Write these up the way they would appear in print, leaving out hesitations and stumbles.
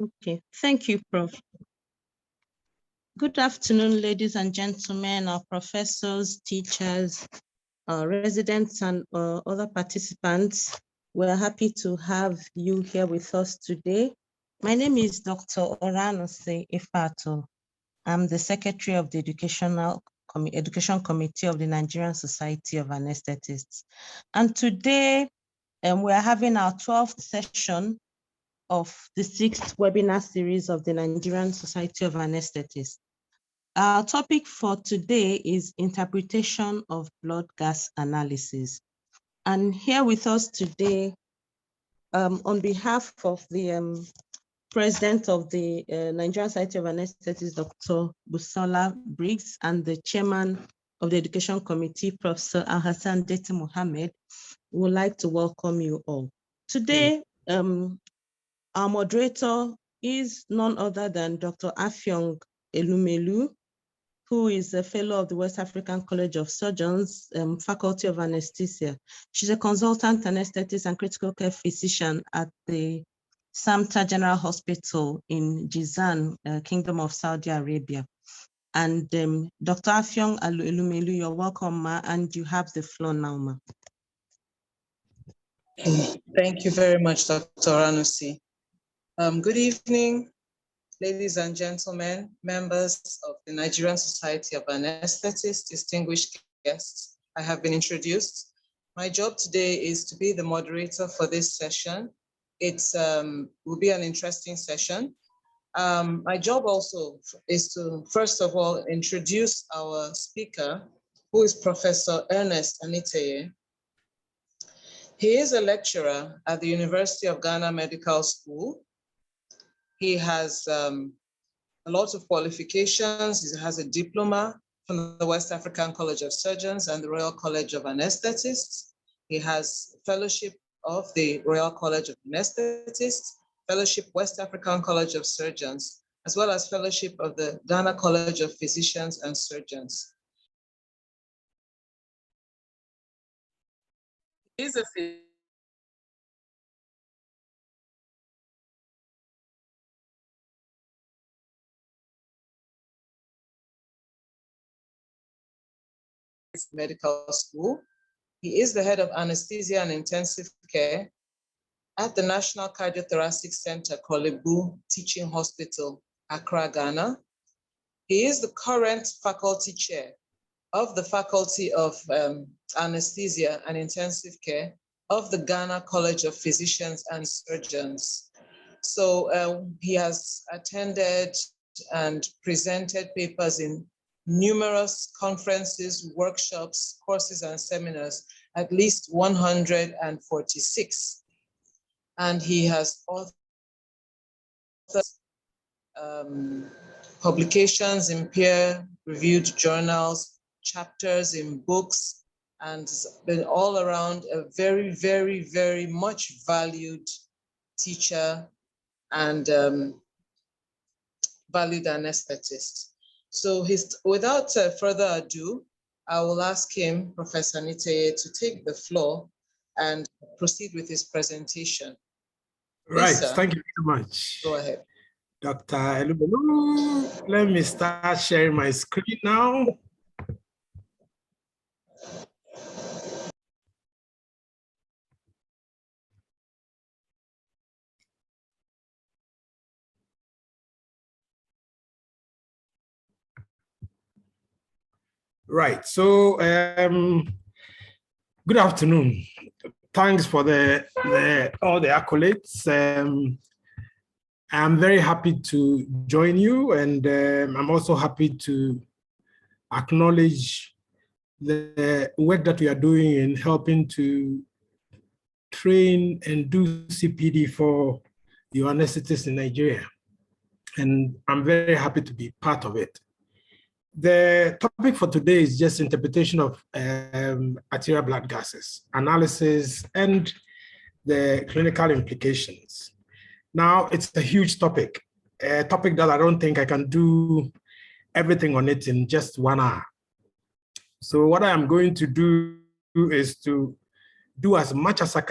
Okay, thank you, Prof. Good afternoon, ladies and gentlemen, our professors, teachers, residents, and other participants. We're happy to have you here with us today. My name is Dr. Oranose Ifato. I'm the Secretary of the Education Committee of the Nigerian Society of Anesthetists. And today, we are having our 12th session of the 6th webinar series of the Nigerian Society of Anesthetists. Our topic for today is interpretation of blood gas analysis. And here with us today, on behalf of the President of the Nigerian Society of Anesthetists, Dr. Busola Briggs, and the Chairman of the Education Committee, Professor Al-Hassan Dete Mohammed, we would like to welcome you all. Today, our moderator is none other than Dr. Afyong Elumelu, who is a fellow of the West African College of Surgeons, Faculty of Anesthesia. She's a consultant anesthetist and critical care physician at the Samta General Hospital in Jizan, Kingdom of Saudi Arabia. And Dr. Afyong Elumelu, you're welcome, ma, and you have the floor now, ma. Thank you very much, Dr. Ranusi. Good evening, ladies and gentlemen, members of the Nigerian Society of Anesthetists, distinguished guests. I have been introduced. My job today is to be the moderator for this session. It will be an interesting session. My job also is to, first of all, introduce our speaker, who is Professor Ernest Aniteye. He is a lecturer at the University of Ghana Medical School. He has a lot of qualifications. He has a diploma from the West African College of Surgeons and the Royal College of Anesthetists. He has fellowship of the Royal College of Anesthetists, fellowship West African College of Surgeons, as well as fellowship of the Ghana College of Physicians and Surgeons. He is a medical school. He is the head of anesthesia and intensive care at the National Cardiothoracic Center, Kolebu Teaching Hospital, Accra, Ghana. He is the current faculty chair of the Faculty of Anesthesia and Intensive Care of the Ghana College of Physicians and Surgeons. So he has attended and presented papers in numerous conferences, workshops, courses, and seminars, at least 146. And he has authored publications in peer-reviewed journals, chapters in books, and been all around a very, very, very much valued teacher and valued anesthetist. So without further ado, I will ask him, Professor Niteye, to take the floor and proceed with his presentation. Right, Please, thank you very much. Go ahead. Dr. Elumelu, let me start sharing my screen now. Right, so good afternoon. Thanks for all the accolades. I'm very happy to join you, and I'm also happy to acknowledge the work that we are doing in helping to train and do CPD for the anesthetists in Nigeria. And I'm very happy to be part of it. The topic for today is just interpretation of arterial blood gases, analysis, and the clinical implications. Now, it's a huge topic, a topic that I don't think I can do everything on it in just 1 hour. So what I am going to do is to do as much as I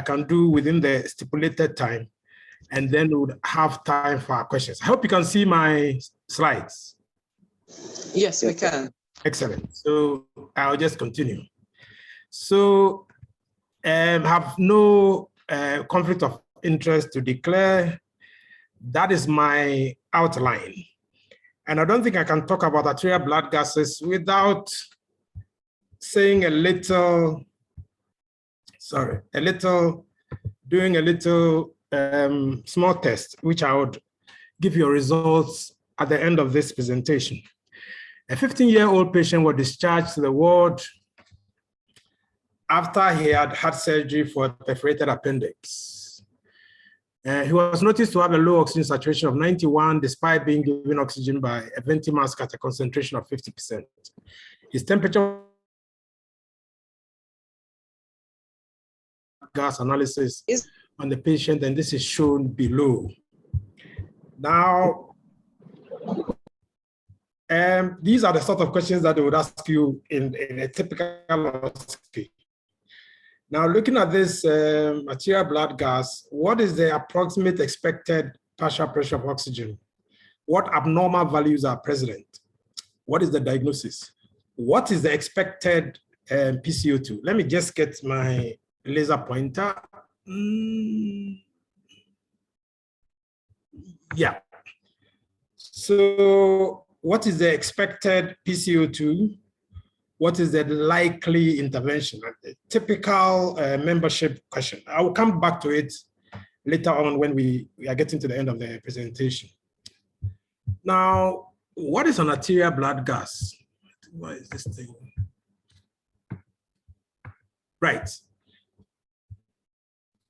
can do within the stipulated time, and then we would have time for our questions. I hope you can see my slides. Yes, we can. Excellent. So I'll just continue. So have no conflict of interest to declare. That is my outline. And I don't think I can talk about arterial blood gases without saying doing a little small test, which I would give you results at the end of this presentation. A 15-year-old patient was discharged to the ward after he had had surgery for a perforated appendix. He was noticed to have a low oxygen saturation of 91 despite being given oxygen by a ventimask at a concentration of 50%. His temperature gas analysis on the patient, and this is shown below. Now, these are the sort of questions that they would ask you in a typical endoscopy. Now, looking at this arterial blood gas, what is the approximate expected partial pressure of oxygen? What abnormal values are present? What is the diagnosis? What is the expected PCO2? Let me just get my laser pointer. Yeah. So what is the expected PCO2? What is the likely intervention? A typical membership question. I will come back to it later on when we are getting to the end of the presentation. Now, what is an arterial blood gas? What is this thing? Right.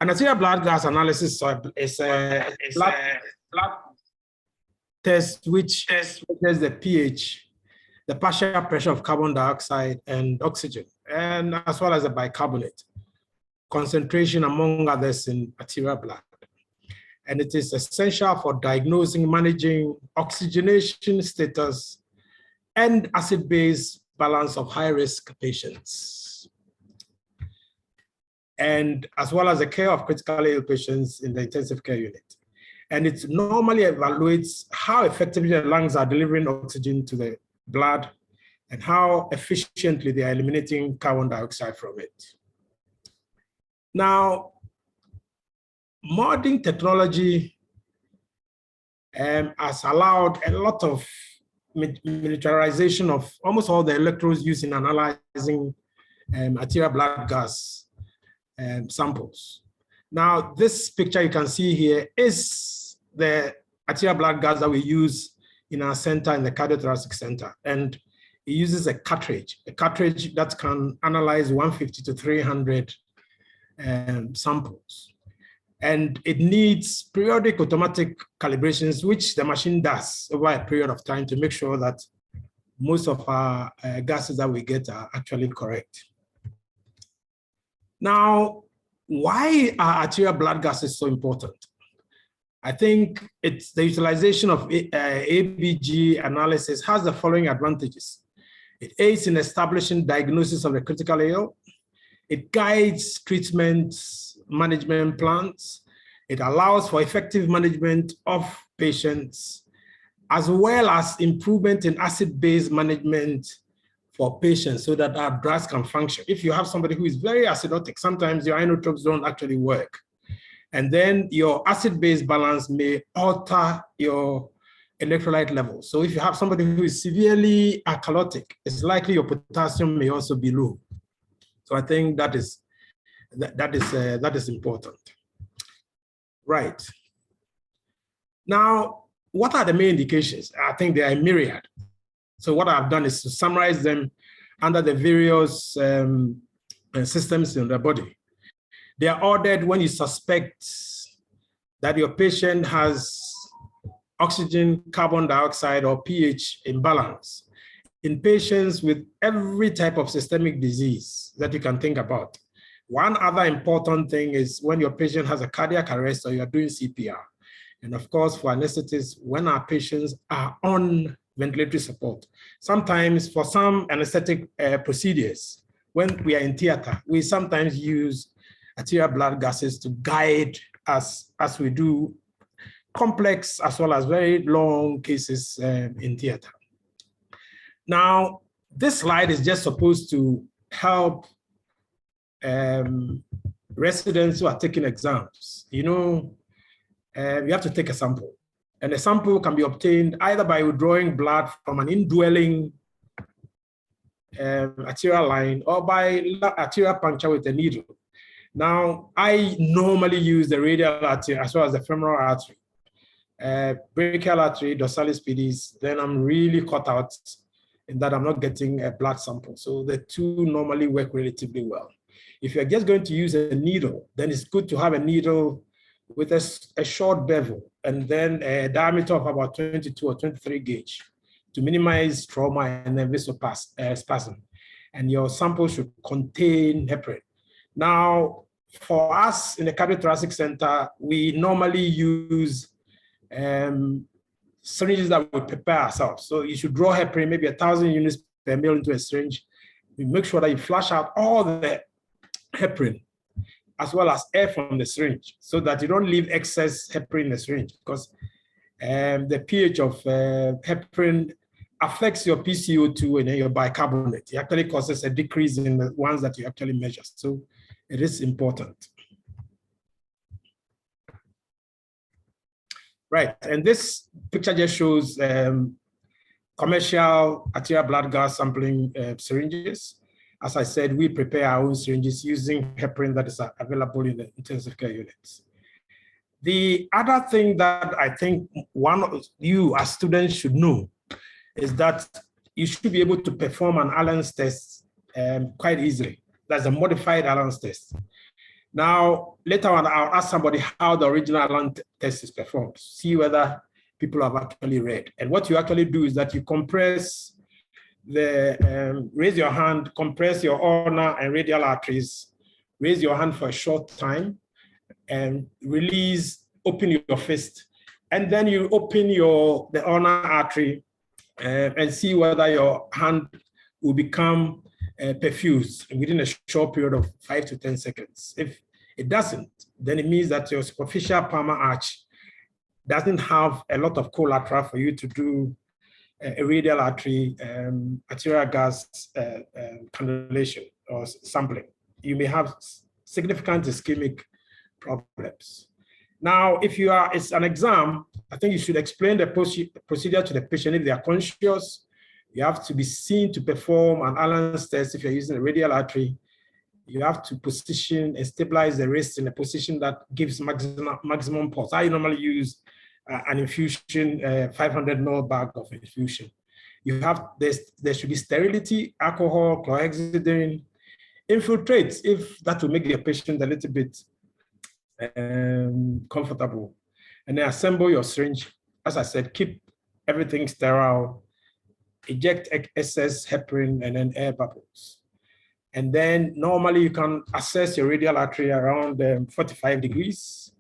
An arterial blood gas analysis is a blood test which measures the pH, the partial pressure of carbon dioxide and oxygen, and as well as the bicarbonate concentration, among others, in arterial blood. And it is essential for diagnosing, managing oxygenation status and acid-base balance of high-risk patients, and as well as the care of critically ill patients in the intensive care unit. And it normally evaluates how effectively the lungs are delivering oxygen to the blood and how efficiently they are eliminating carbon dioxide from it. Now, modern technology has allowed a lot of miniaturization of almost all the electrodes used in analyzing arterial blood gas samples. Now, this picture you can see here is the arterial blood gas that we use in our center, in the cardiothoracic center. And it uses a cartridge that can analyze 150 to 300 samples. And it needs periodic automatic calibrations, which the machine does over a period of time to make sure that most of our gases that we get are actually correct. Now, why are arterial blood gases so important? I think it's the utilization of ABG analysis has the following advantages. It aids in establishing diagnosis of the critical ill. It guides treatment management plans. It allows for effective management of patients, as well as improvement in acid-base management for patients so that our drugs can function. If you have somebody who is very acidotic, sometimes your inotropes don't actually work. And then your acid-base balance may alter your electrolyte level. So if you have somebody who is severely alkalotic, it's likely your potassium may also be low. So I think that is important. Right. Now, what are the main indications? I think there are a myriad. So what I've done is to summarize them under the various systems in the body. They are ordered when you suspect that your patient has oxygen, carbon dioxide, or pH imbalance. In patients with every type of systemic disease that you can think about. One other important thing is when your patient has a cardiac arrest or you're doing CPR. And of course, for anesthetists, when our patients are on ventilatory support. Sometimes for some anesthetic procedures, when we are in theater, we sometimes use arterial blood gases to guide us as we do complex as well as very long cases in theater. Now, this slide is just supposed to help residents who are taking exams. You know, you have to take a sample, and a sample can be obtained either by withdrawing blood from an indwelling arterial line or by arterial puncture with a needle. Now, I normally use the radial artery as well as the femoral artery. Brachial artery, dorsalis pedis, then I'm really caught out in that I'm not getting a blood sample. So the two normally work relatively well. If you're just going to use a needle, then it's good to have a needle with a short bevel and then a diameter of about 22 or 23 gauge to minimize trauma and then vasospasm. And your sample should contain heparin. Now, for us in the cardiothoracic center, we normally use syringes that we prepare ourselves. So you should draw heparin, maybe 1,000 units per ml into a syringe. You make sure that you flush out all the heparin as well as air from the syringe so that you don't leave excess heparin in the syringe, because the pH of heparin affects your PCO2 and then your bicarbonate. It actually causes a decrease in the ones that you actually measure. So it is important. Right, and this picture just shows commercial arterial blood gas sampling syringes. As I said, we prepare our own syringes using heparin that is available in the intensive care units. The other thing that I think one of you as students should know is that you should be able to perform an Allen's test quite easily. That's a modified Allen's test. Now, later on, I'll ask somebody how the original Allen test is performed, see whether people have actually read. And what you actually do is that you compress raise your hand, compress your ulnar and radial arteries, raise your hand for a short time, and release, open your fist. And then you open the ulnar artery and see whether your hand will become perfused within a short period of 5 to 10 seconds. If it doesn't, then it means that your superficial palmar arch doesn't have a lot of collateral for you to do a radial artery arterial gas cannulation or sampling. You may have significant ischemic problems. Now, if it's an exam, I think you should explain the procedure to the patient. If they are conscious, you have to be seen to perform an Allen's test. If you're using a radial artery, you have to position and stabilize the wrist in a position that gives maximum pulse. I normally use an infusion, 500 ml bag of infusion. There should be sterility, alcohol, chlorhexidine, infiltrates if that will make the patient a little bit comfortable. And then assemble your syringe. As I said, keep everything sterile, eject excess heparin and then air bubbles. And then normally you can assess your radial artery around 45 degrees,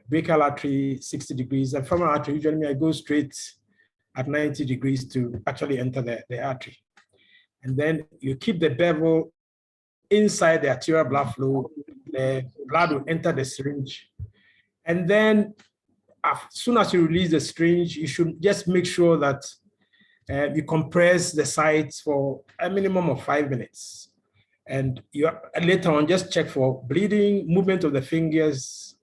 brachial artery 60 degrees, and femoral artery, usually I go straight at 90 degrees to actually enter the artery. And then you keep the bevel inside the arterial blood flow, the blood will enter the syringe. And then as soon as you release the syringe, you should just make sure that you compress the sites for a minimum of 5 minutes. And you later on just check for bleeding, movement of the fingers,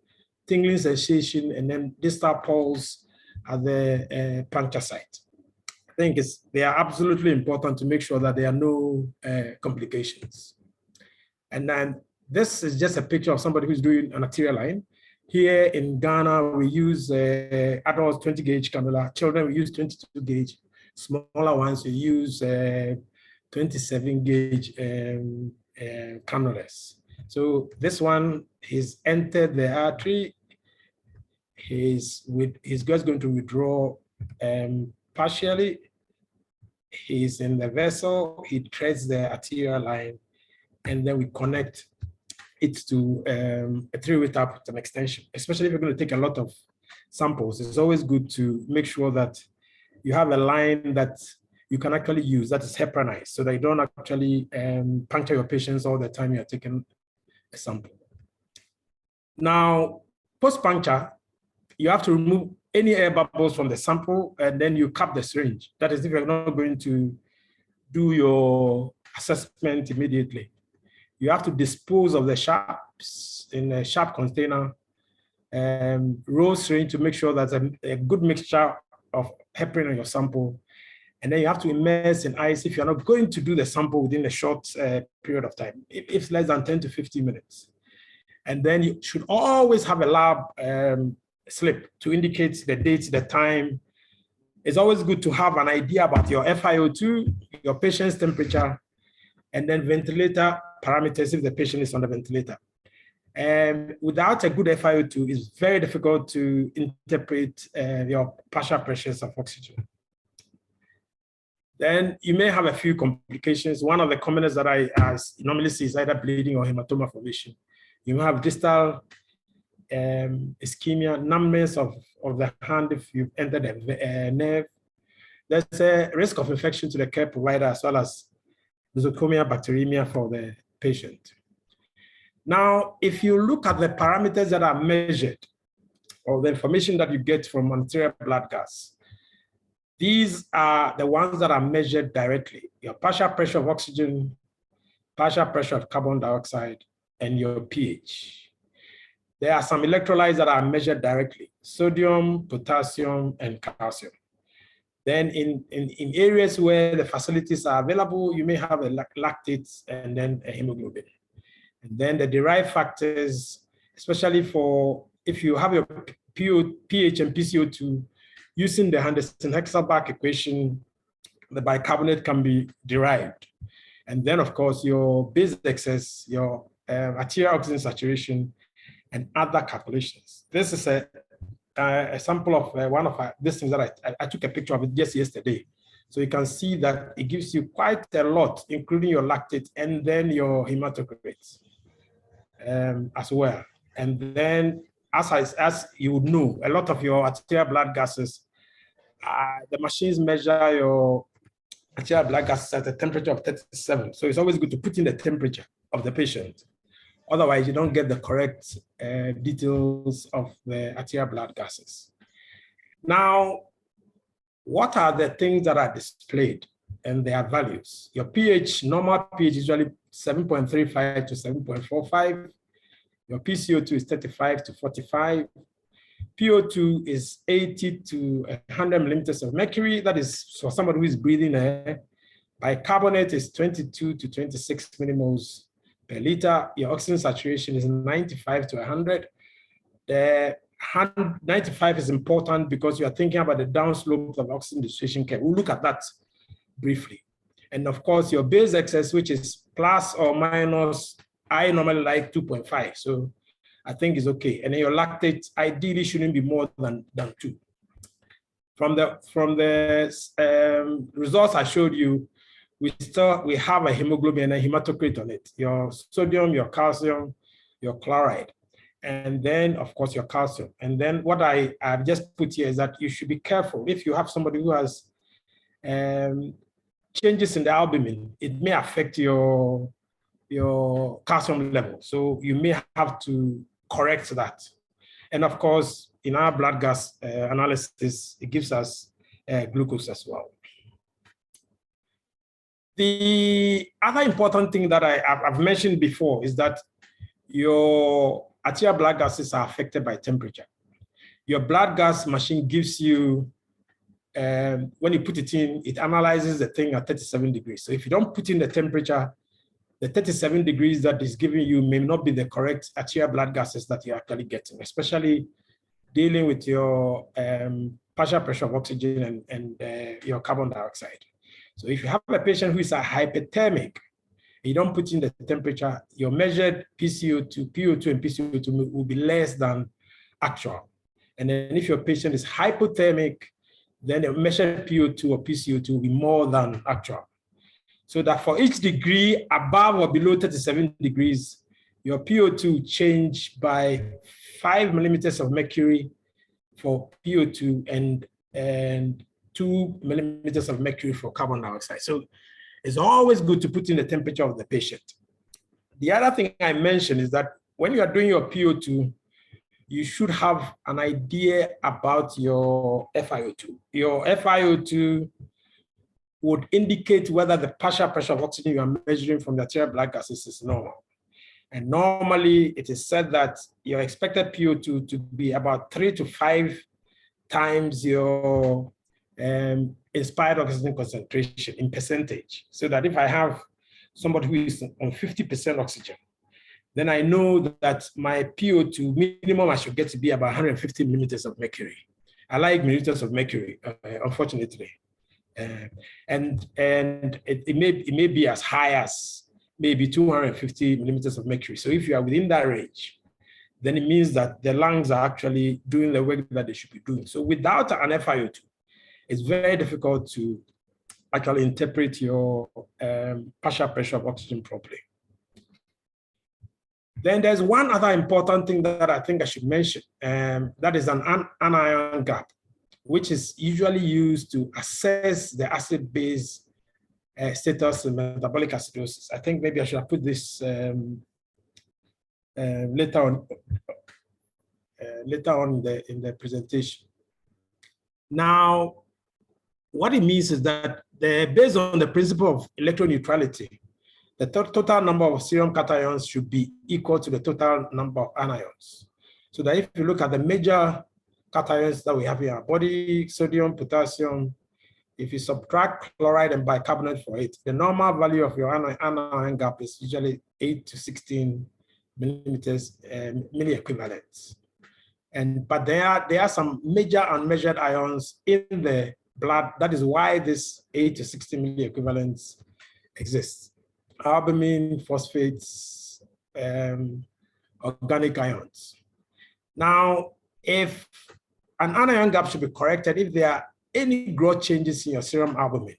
tingling sensation, and then distal pulse at the puncture site. I think they are absolutely important to make sure that there are no complications. And then this is just a picture of somebody who's doing an arterial line. Here in Ghana, we use adults 20 gauge cannula. Children, we use 22 gauge. Smaller ones, we use 27 gauge cannulas. So this one, he's entered the artery. He's just going to withdraw partially. He's in the vessel. He treads the arterial line, and then we connect it to a 3-way tap with an extension. Especially if you're going to take a lot of samples, it's always good to make sure that you have a line that you can actually use that is heparinized, so that you don't actually puncture your patients all the time you're taking a sample. Now, post-puncture, you have to remove any air bubbles from the sample, and then you cap the syringe. That is if you're not going to do your assessment immediately. You have to dispose of the sharps in a sharp container, roll syringe to make sure that's a good mixture of heparin in your sample. And then you have to immerse in ice if you're not going to do the sample within a short period of time, if it's less than 10 to 15 minutes. And then you should always have a lab slip to indicate the date, the time. It's always good to have an idea about your FiO2, your patient's temperature, and then ventilator parameters if the patient is on the ventilator. And without a good FiO2, it's very difficult to interpret your partial pressures of oxygen. Then you may have a few complications. One of the commonest that I normally see is either bleeding or hematoma formation. You may have distal ischemia, numbness of the hand if you've entered a nerve. There's a risk of infection to the care provider as well as nosocomial bacteremia for the patient. Now, if you look at the parameters that are measured or the information that you get from arterial blood gas, these are the ones that are measured directly. Your partial pressure of oxygen, partial pressure of carbon dioxide, and your pH. There are some electrolytes that are measured directly: sodium, potassium, and calcium. Then in areas where the facilities are available, you may have a lactate and then a hemoglobin. And then the derived factors, especially for if you have your pH and PCO2, using the Henderson-Hexelbach equation, the bicarbonate can be derived. And then, of course, your base excess, your arterial oxygen saturation, and other calculations. This is a sample of one of these things that I took a picture of it just yesterday. So you can see that it gives you quite a lot, including your lactate and then your hematocrit as well. And then, as you would know, a lot of your arterial blood gases, the machines measure your arterial blood gases at a temperature of 37. So it's always good to put in the temperature of the patient. Otherwise, you don't get the correct details of the arterial blood gases. Now, what are the things that are displayed and their values? Your pH, normal pH is usually 7.35 to 7.45. Your PCO2 is 35 to 45. PO2 is 80 to 100 millimeters of mercury. That is for somebody who is breathing air. Bicarbonate is 22 to 26 millimoles per liter. Your oxygen saturation is 95 to 100. The 95 is important because you are thinking about the downslope of oxygen dissociation curve. We'll look at that briefly. And of course, your base excess, which is plus or minus, I normally like 2.5. So I think it's okay. And then your lactate ideally shouldn't be more than 2. From the results I showed you, we have a hemoglobin and a hematocrit on it. Your sodium, your calcium, your chloride, and then of course your calcium. And then what I've just put here is that you should be careful if you have somebody who has changes in the albumin. It may affect your calcium level. So you may have to correct that. And of course, in our blood gas analysis, it gives us glucose as well. The other important thing that I've mentioned before is that your arterial blood gases are affected by temperature. Your blood gas machine gives you, when you put it in, it analyzes the thing at 37 degrees. So if you don't put in the temperature, the 37 degrees that is giving you may not be the correct arterial blood gases that you're actually getting, especially dealing with your partial pressure of oxygen and your carbon dioxide. So if you have a patient who is a hyperthermic, you don't put in the temperature, your measured PCO2, PO2 and PCO2 will be less than actual. And then if your patient is hypothermic, then the measured PO2 or PCO2 will be more than actual. So that for each degree above or below 37 degrees, your PO2 change by 5 millimeters of mercury for PO2 and 2 millimeters of mercury for carbon dioxide. So it's always good to put in the temperature of the patient. The other thing I mentioned is that when you are doing your PO2, you should have an idea about your FiO2. Your FiO2 would indicate whether the partial pressure of oxygen you are measuring from the arterial blood gases is normal. And normally it is said that your expected PO2 to be about 3 to 5 times your inspired oxygen concentration in percentage. So that if I have somebody who is on 50% oxygen, then I know that my PO2 minimum I should get to be about 150 millimeters of mercury. I like millimeters of mercury, unfortunately. And it may be as high as maybe 250 millimeters of mercury. So if you are within that range, then it means that the lungs are actually doing the work that they should be doing. So without an FiO2, it's very difficult to actually interpret your partial pressure of oxygen properly. Then there's one other important thing that I think I should mention, that is an anion gap, which is usually used to assess the acid-base status in metabolic acidosis. I think maybe I should have put this later on in the presentation. Now, what it means is that based on the principle of electron neutrality, the total number of serum cations should be equal to the total number of anions. So that if you look at the major cations that we have in our body, sodium, potassium, if you subtract chloride and bicarbonate for it, the normal value of your anion gap is usually 8 to 16 millimeters, milliequivalents. But there are some major unmeasured ions in the blood. That is why this 8 to 16 milliequivalents exists. Albumin, phosphates, organic ions. Now, if an anion gap should be corrected, if there are any growth changes in your serum albumin,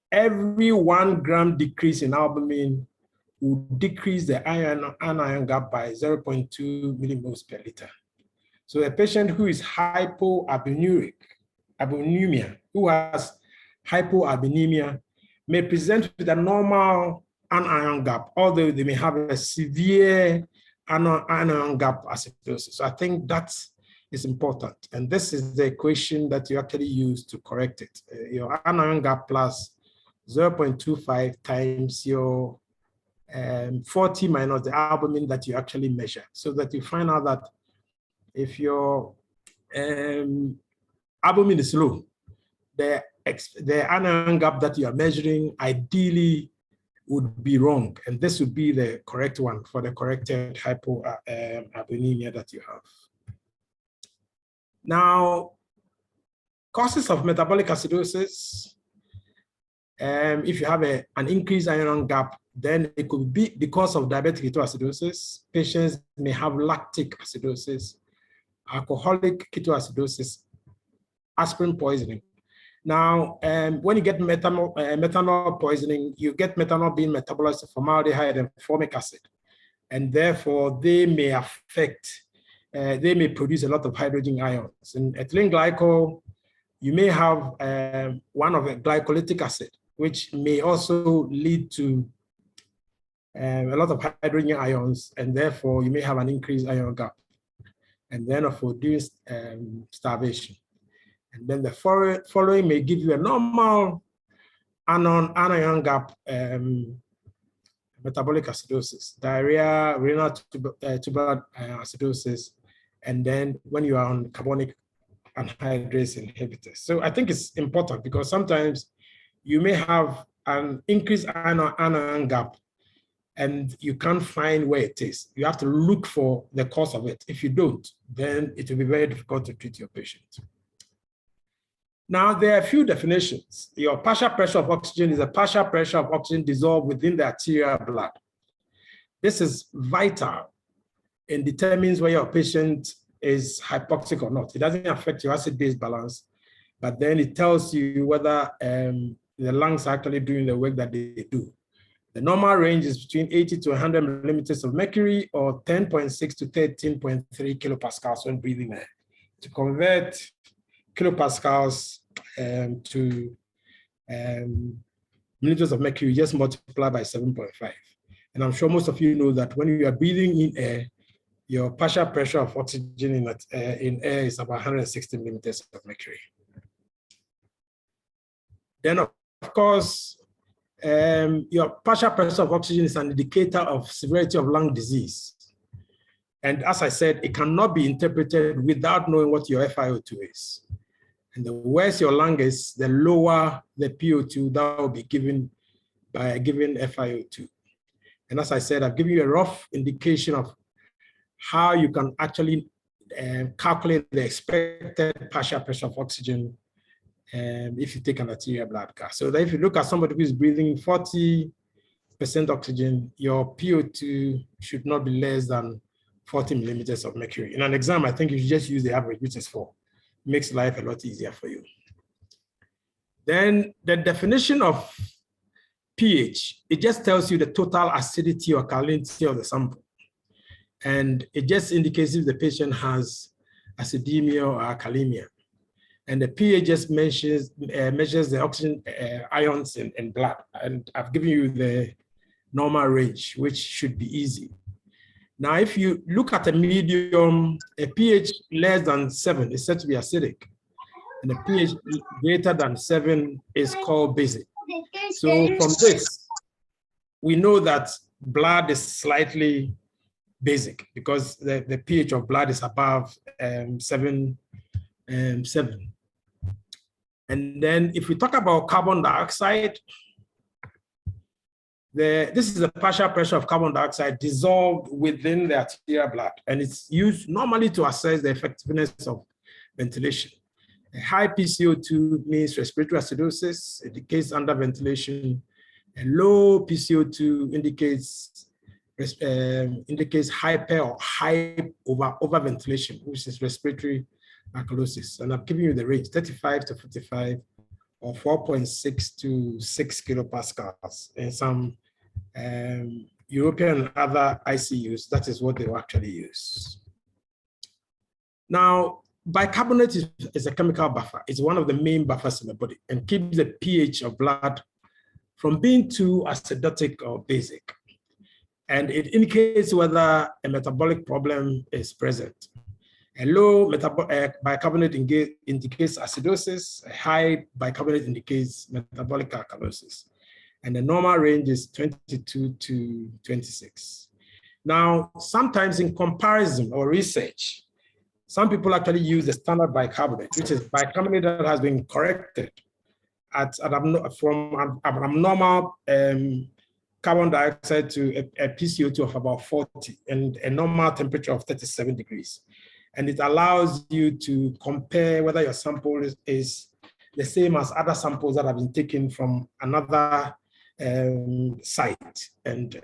every 1 gram decrease in albumin will decrease the anion gap by 0.2 millimoles per liter. So a patient who is hypoalbuminemia, who has hypoalbuminemia, may present with a normal anion gap, although they may have a severe anion gap acidosis. So I think that is important. And this is the equation that you actually use to correct it. Your anion gap plus 0.25 times your 40 minus the albumin that you actually measure, so that you find out that if your albumin is low, the anion gap that you are measuring ideally would be wrong, and this would be the correct one for the corrected hypoalbuminemia that you have. Now, causes of metabolic acidosis, if you have an increased iron gap, then it could be because of diabetic ketoacidosis. Patients may have lactic acidosis, alcoholic ketoacidosis, aspirin poisoning. Now, when you get methanol poisoning, you get methanol being metabolized to formaldehyde and formic acid. And therefore, they may produce a lot of hydrogen ions. In ethylene glycol, you may have one of a glycolytic acid, which may also lead to a lot of hydrogen ions, and therefore you may have an increased ion gap, and then of reduced starvation. And then the following may give you a normal anion gap metabolic acidosis, diarrhea, renal tubular acidosis, and then when you are on carbonic anhydrase inhibitors. So I think it's important because sometimes you may have an increased anion gap and you can't find where it is. You have to look for the cause of it. If you don't, then it will be very difficult to treat your patient. Now, there are a few definitions. Your partial pressure of oxygen is a partial pressure of oxygen dissolved within the arterial blood. This is vital and determines whether your patient is hypoxic or not. It doesn't affect your acid-base balance, but then it tells you whether the lungs are actually doing the work that they do. The normal range is between 80 to 100 millimeters of mercury, or 10.6 to 13.3 kilopascals when breathing air. To convert kilopascals to millimeters of mercury, just multiply by 7.5. And I'm sure most of you know that when you are breathing in air, your partial pressure of oxygen in air is about 160 millimeters of mercury. Then, of course, your partial pressure of oxygen is an indicator of severity of lung disease. And as I said, it cannot be interpreted without knowing what your FiO2 is. And the worse your lung is, the lower the PO2 that will be given by a given FiO2. And as I said, I've given you a rough indication of how you can actually calculate the expected partial pressure of oxygen if you take an arterial blood gas. So that if you look at somebody who is breathing 40% oxygen, your PO2 should not be less than 40 millimeters of mercury. In an exam, I think you should just use the average, which is 4. Makes life a lot easier for you. Then the definition of pH, it just tells you the total acidity or alkalinity of the sample. And it just indicates if the patient has acidemia or alkalemia. And the pH just measures the oxygen ions in blood. And I've given you the normal range, which should be easy. Now, if you look at a medium, a pH less than 7 is said to be acidic, and a pH greater than 7 is called basic. So from this, we know that blood is slightly basic because the pH of blood is above 7. And then if we talk about carbon dioxide, this is the partial pressure of carbon dioxide dissolved within the arterial blood, and it's used normally to assess the effectiveness of ventilation. A high PCO2 means respiratory acidosis, it indicates under ventilation. A low PCO2 indicates hyper or high over ventilation, which is respiratory alkalosis. And I'm giving you the range, 35 to 55, or 4.6 to 6 kilopascals in some European and other ICUs. That is what they will actually use. Now, bicarbonate is a chemical buffer. It's one of the main buffers in the body and keeps the pH of blood from being too acidotic or basic. And it indicates whether a metabolic problem is present. A low bicarbonate indicates acidosis, a high bicarbonate indicates metabolic alkalosis. And the normal range is 22 to 26. Now, sometimes in comparison or research, some people actually use the standard bicarbonate, which is bicarbonate that has been corrected from abnormal carbon dioxide to a PCO2 of about 40 and a normal temperature of 37 degrees. And it allows you to compare whether your sample is the same as other samples that have been taken from another site. And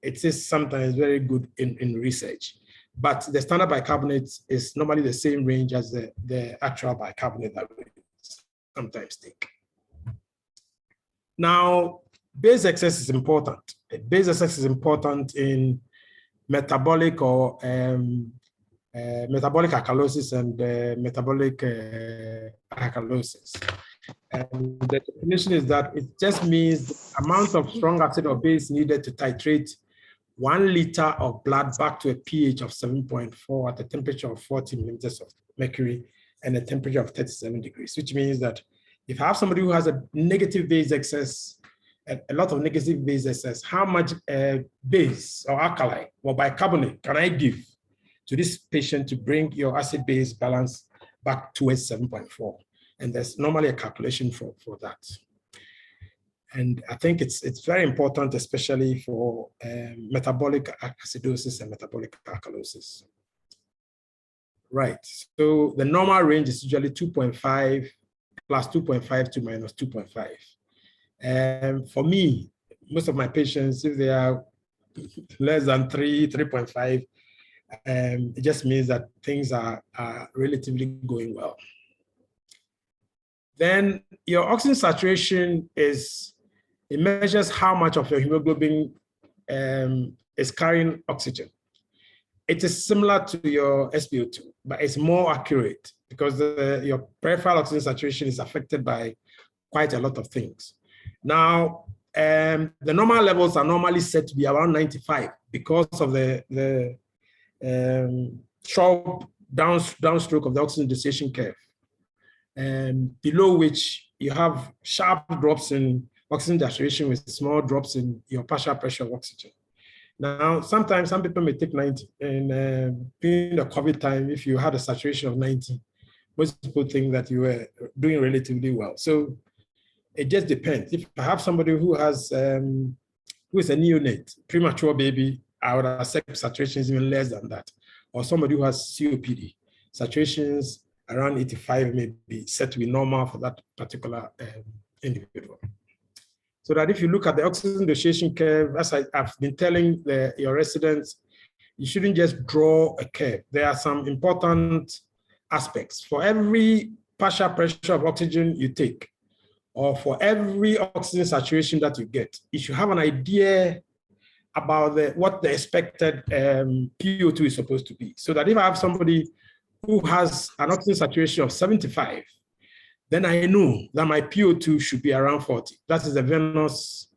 it is sometimes very good in research. But the standard bicarbonate is normally the same range as the actual bicarbonate that we sometimes take. Now, base excess is important. Base excess is important in metabolic or metabolic alkalosis and metabolic alkalosis. And the definition is that it just means the amount of strong acid or base needed to titrate 1 liter of blood back to a pH of 7.4 at a temperature of 40 millimeters of mercury and a temperature of 37 degrees, which means that if I have somebody who has a negative base excess, a lot of negative base excess, how much base or alkali or bicarbonate can I give to this patient to bring your acid-base balance back towards 7.4? And there's normally a calculation for that. And I think it's very important, especially for metabolic acidosis and metabolic alkalosis. Right, so the normal range is usually 2.5 plus 2.5 to minus 2.5. And for me, most of my patients, if they are less than 3.5, it just means that things are relatively going well. Then your oxygen saturation it measures how much of your hemoglobin is carrying oxygen. It is similar to your SpO2, but it's more accurate because your peripheral oxygen saturation is affected by quite a lot of things. Now, the normal levels are normally set to be around 95 because of the sharp downstroke of the oxygen dissociation curve, below which you have sharp drops in oxygen saturation with small drops in your partial pressure of oxygen. Now, sometimes some people may take 90, and during the COVID time, if you had a saturation of 90, most people think that you were doing relatively well. So it just depends. If I have somebody who has, who is a neonate, premature baby, I would accept saturations even less than that. Or somebody who has COPD, saturations around 85 may be set to be normal for that particular individual. So that if you look at the oxygen dissociation curve, as I've been telling your residents, you shouldn't just draw a curve. There are some important aspects. For every partial pressure of oxygen you take, or for every oxygen saturation that you get, you should have an idea about what the expected PO2 is supposed to be. So that if I have somebody who has an oxygen saturation of 75, then I know that my PO2 should be around 40. That is the venous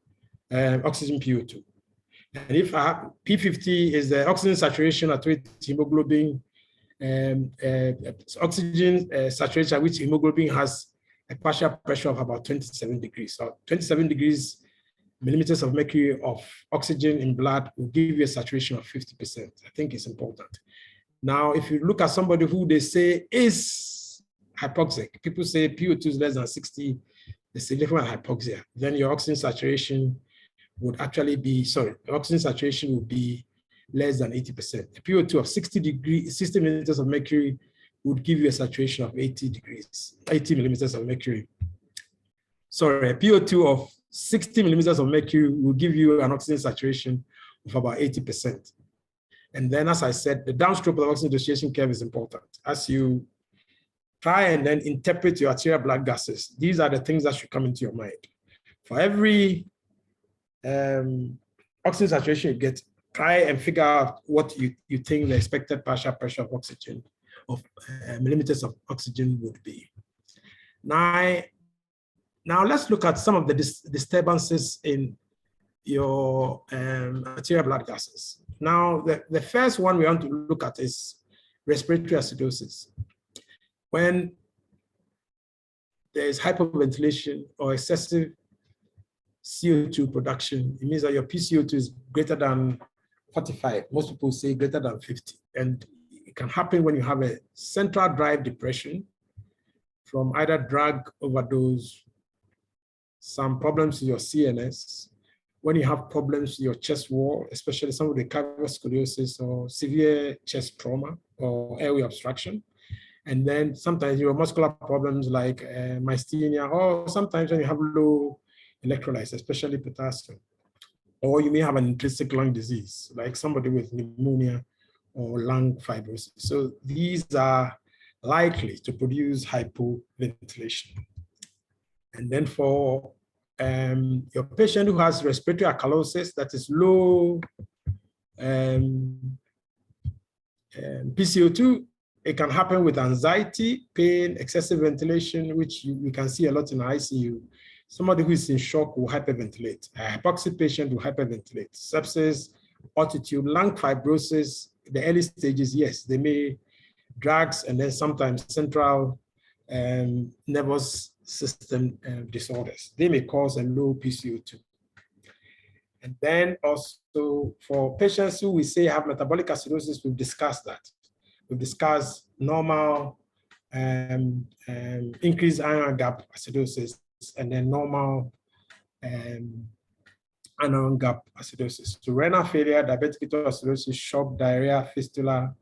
oxygen PO2. And if I have P50 is the oxygen saturation at which hemoglobin, oxygen saturation at which hemoglobin has a partial pressure of about 27 degrees. So 27 degrees millimeters of mercury of oxygen in blood will give you a saturation of 50%. I think it's important. Now, if you look at somebody who they say is hypoxic, people say PO2 is less than 60, the significant hypoxia, then your oxygen saturation would actually be, oxygen saturation would be less than 80%. A PO2 of 60 millimeters of mercury would give you a saturation of 80 millimeters of mercury. Sorry, a PO2 of 60 millimeters of mercury will give you an oxygen saturation of about 80%. And then, as I said, the downstroke of the oxygen dissociation curve is important. As you try and then interpret your arterial blood gases, these are the things that should come into your mind. For every oxygen saturation you get, try and figure out what you think the expected partial pressure of oxygen, of millimeters of oxygen would be. Now let's look at some of the disturbances in your arterial blood gases. Now, the first one we want to look at is respiratory acidosis. When there is hyperventilation or excessive CO2 production, it means that your PCO2 is greater than 45. Most people say greater than 50. And it can happen when you have a central drive depression from either drug overdose, some problems with your CNS, when you have problems with your chest wall, especially some of the scoliosis or severe chest trauma or airway obstruction. And then sometimes your muscular problems like myasthenia, or sometimes when you have low electrolytes, especially potassium. Or you may have an intrinsic lung disease, like somebody with pneumonia or lung fibrosis. So these are likely to produce hypoventilation. And then for your patient who has respiratory alkalosis, that is low PCO2, it can happen with anxiety, pain, excessive ventilation, which we can see a lot in the ICU. Somebody who is in shock will hyperventilate. A hypoxic patient will hyperventilate. Sepsis, altitude, lung fibrosis, the early stages, yes, they may drugs, and then sometimes central nervous system disorders. They may cause a low PCO2. And then also for patients who we say have metabolic acidosis, we've discussed that. We've discussed normal increased iron gap acidosis, and then normal iron gap acidosis. So renal failure, diabetic ketoacidosis, shock, diarrhea, fistula,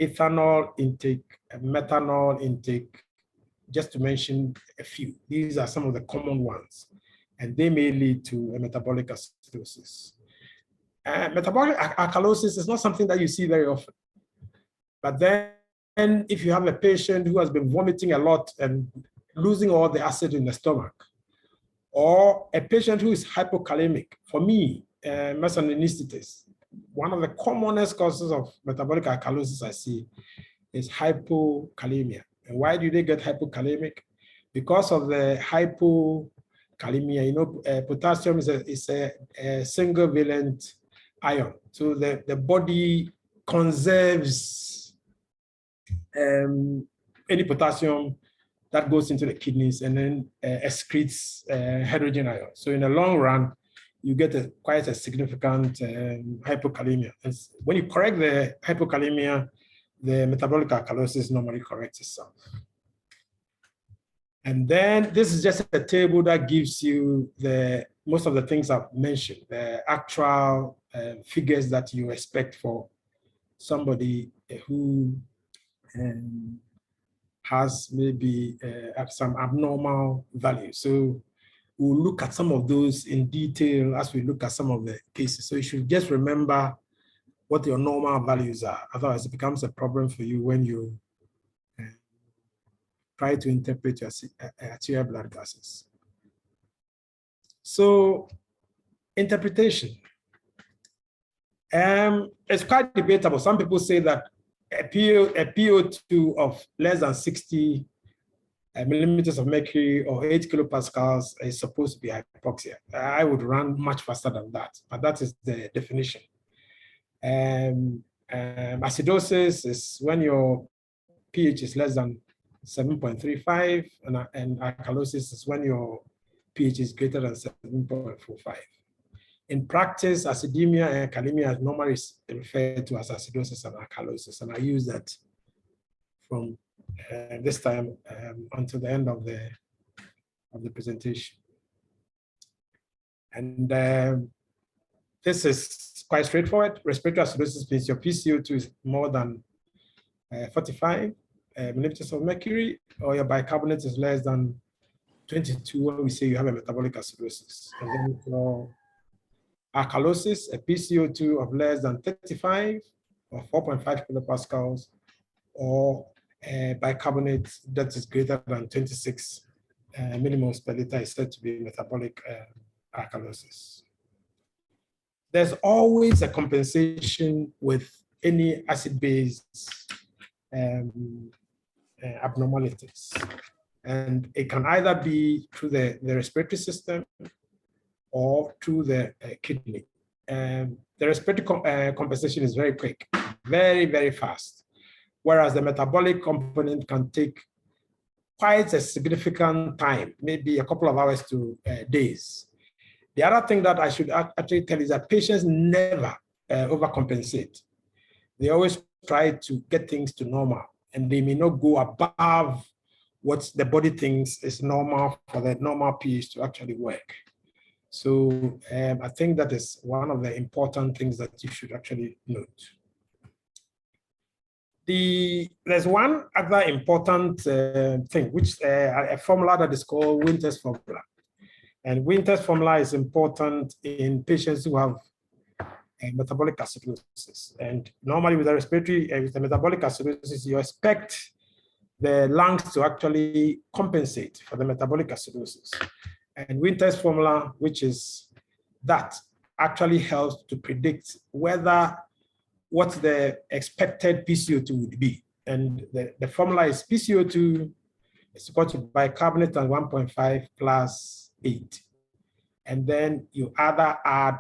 ethanol intake, methanol intake, just to mention a few. These are some of the common ones, and they may lead to a metabolic acidosis. Metabolic alkalosis is not something that you see very often. But then if you have a patient who has been vomiting a lot and losing all the acid in the stomach, or a patient who is hypokalemic, for me, as an anesthetist, one of the commonest causes of metabolic alkalosis I see is hypokalemia. And why do they get hypokalemic? Because of the hypokalemia, you know, potassium is a single valent ion. So the body conserves any potassium that goes into the kidneys and then excretes hydrogen ion. So in the long run, you get quite a significant hypokalemia. And when you correct the hypokalemia, the metabolic alkalosis normally corrects itself. And then this is just a table that gives you most of the things I've mentioned, the actual figures that you expect for somebody who has maybe some abnormal value. So we'll look at some of those in detail as we look at some of the cases. So you should just remember what your normal values are. Otherwise, it becomes a problem for you when you try to interpret your arterial blood gases. So interpretation. It's quite debatable. Some people say that a PO2 of less than 60 millimeters of mercury or 8 kilopascals is supposed to be hypoxia. I would run much faster than that, but that is the definition. Acidosis is when your pH is less than 7.35, and alkalosis is when your pH is greater than 7.45. In practice, acidemia and kalemia is normally referred to as acidosis and alkalosis, and I use that from this time until the end of the presentation. And this is quite straightforward. Respiratory acidosis means your PCO2 is more than 45 millimeters of mercury, or your bicarbonate is less than 22 when we say you have a metabolic acidosis. And then for alkalosis, a PCO2 of less than 35 or 4.5 kilopascals, or bicarbonate that is greater than 26 millimoles per liter is said to be metabolic alkalosis. There's always a compensation with any acid-base abnormalities. And it can either be through the respiratory system or through the kidney. The respiratory compensation is very quick, very, very fast. Whereas the metabolic component can take quite a significant time, maybe a couple of hours to days. The other thing that I should actually tell is that patients never overcompensate. They always try to get things to normal, and they may not go above what the body thinks is normal for the normal pH to actually work. So I think that is one of the important things that you should actually note. There's one other important thing, which a formula that is called Winter's formula. And Winter's formula is important in patients who have metabolic acidosis. And normally with the metabolic acidosis, you expect the lungs to actually compensate for the metabolic acidosis. And Winter's formula, which is that, actually helps to predict what the expected PCO2 would be. And the formula is PCO2 is equal to bicarbonate and 1.5 plus 8. And then you either add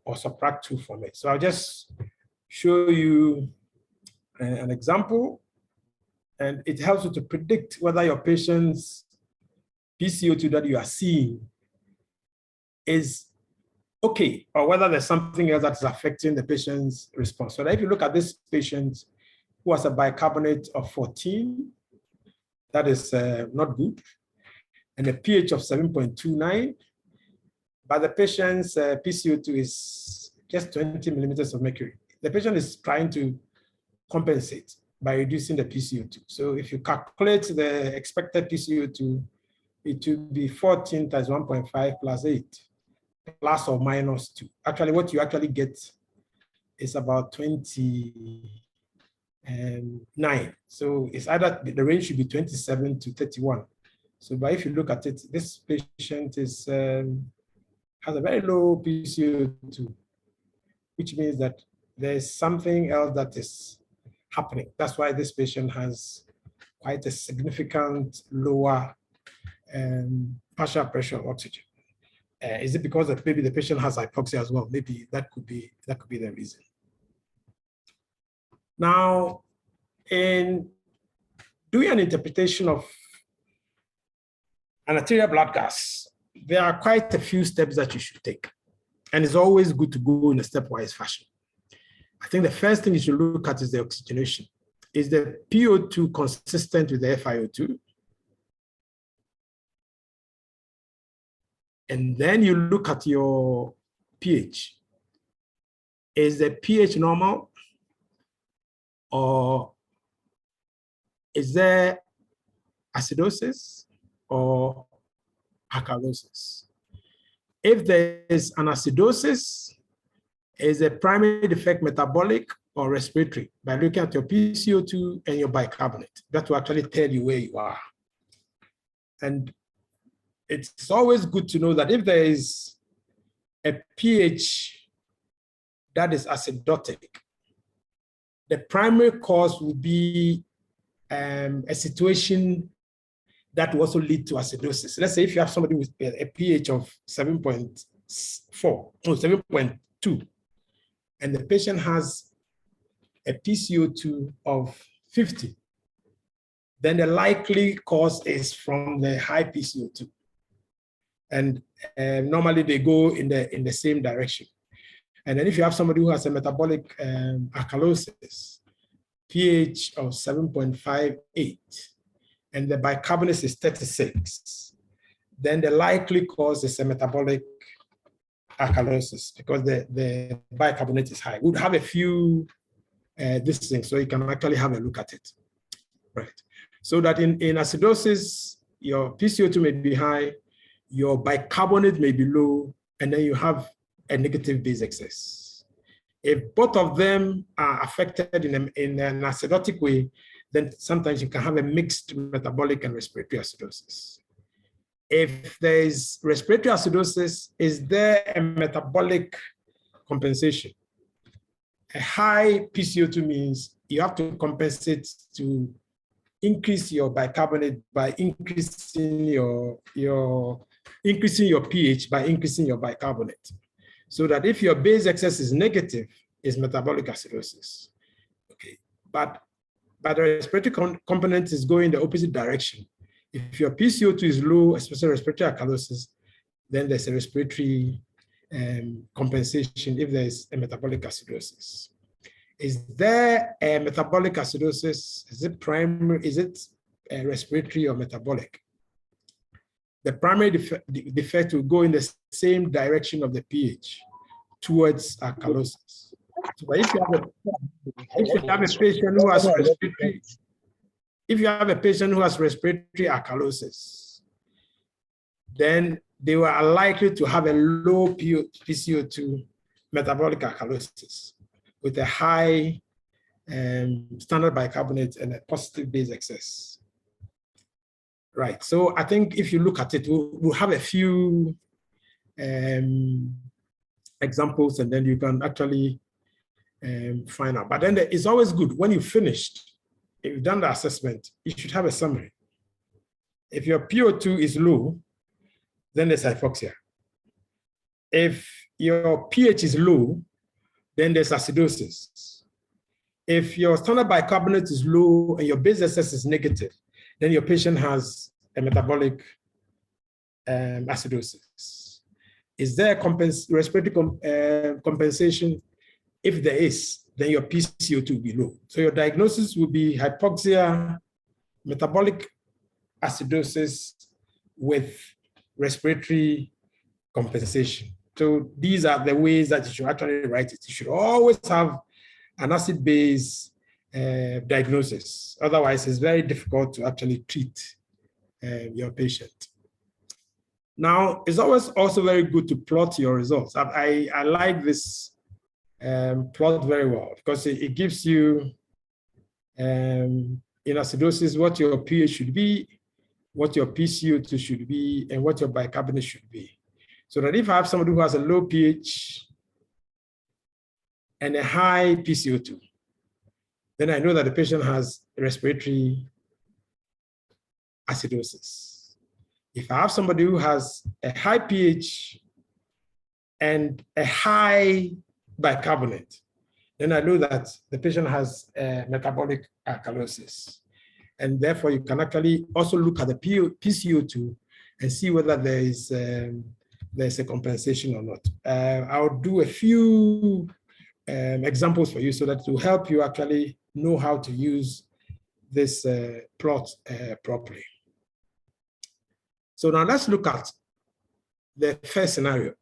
or subtract 2 from it. So I'll just show you an example, and it helps you to predict whether your patient's PCO2 that you are seeing is okay, or whether there's something else that's affecting the patient's response. So if you look at this patient who has a bicarbonate of 14, that is not good, and a pH of 7.29, but the patient's PCO2 is just 20 millimeters of mercury. The patient is trying to compensate by reducing the PCO2. So if you calculate the expected PCO2, it will be 14 times 1.5 plus 8, plus or minus 2. Actually, what you actually get is about 29. So it's either, the range should be 27 to 31. So, but if you look at it, this patient is has a very low PCO2, which means that there's something else that is happening. That's why this patient has quite a significant lower partial pressure of oxygen. Is it because that maybe the patient has hypoxia as well? Maybe that could be the reason. Now, in doing an interpretation of an arterial blood gas, there are quite a few steps that you should take. And it's always good to go in a stepwise fashion. I think the first thing you should look at is the oxygenation. Is the PO2 consistent with the FiO2? And then you look at your pH. Is the pH normal? Or is there acidosis or alkalosis? If there is an acidosis, is the primary defect metabolic or respiratory? By looking at your PCO2 and your bicarbonate, that will actually tell you where you are. And it's always good to know that if there is a pH that is acidotic, the primary cause will be a situation that will also lead to acidosis. Let's say if you have somebody with a pH of 7.4 or 7.2, and the patient has a PCO2 of 50, then the likely cause is from the high PCO2. And normally they go in the same direction. And then if you have somebody who has a metabolic alkalosis, pH of 7.58, and the bicarbonate is 36, then the likely cause is a metabolic alkalosis because the bicarbonate is high. We'll have a few these things, so you can actually have a look at it. Right. So that in acidosis, your PCO2 may be high, your bicarbonate may be low, and then you have a negative base excess. If both of them are affected in an acidotic way, then sometimes you can have a mixed metabolic and respiratory acidosis. If there is respiratory acidosis, is there a metabolic compensation? A high PCO2 means you have to compensate to increase your bicarbonate by increasing your pH by increasing your bicarbonate. So that if your base excess is negative, it's metabolic acidosis. Okay, but the respiratory component is going the opposite direction. If your PCO2 is low, especially respiratory alkalosis, then there's a respiratory compensation if there's a metabolic acidosis. Is there a metabolic acidosis? Is it primary? Is it respiratory or metabolic? The primary defect will go in the same direction of the pH towards alkalosis. So if you have a patient who has respiratory, if you have a patient who has respiratory alkalosis, then they were likely to have a low PCO2 metabolic alkalosis with a high standard bicarbonate and a positive base excess. Right, so I think if you look at it, we'll have a few examples and then you can actually find out. But then it's always good when you finished, if you've done the assessment, you should have a summary. If your PO2 is low, then there's hypoxia. If your pH is low, then there's acidosis. If your standard bicarbonate is low and your base excess is negative, then your patient has a metabolic acidosis. Is there a respiratory compensation? If there is, then your PCO2 will be low. So your diagnosis will be hypoxia, metabolic acidosis with respiratory compensation. So these are the ways that you should actually write it. You should always have an acid-base diagnosis. Otherwise, it's very difficult to actually treat your patient. Now, it's always also very good to plot your results. I like this plot very well because it gives you, in acidosis, what your pH should be, what your PCO2 should be, and what your bicarbonate should be. So that if I have somebody who has a low pH and a high PCO2, then I know that the patient has respiratory acidosis. If I have somebody who has a high pH and a high bicarbonate, then I know that the patient has metabolic alkalosis. And therefore, you can actually also look at the PCO2 and see whether there's a compensation or not. I'll do a few examples for you so that it will help you actually know how to use this plot properly. So now let's look at the first scenario.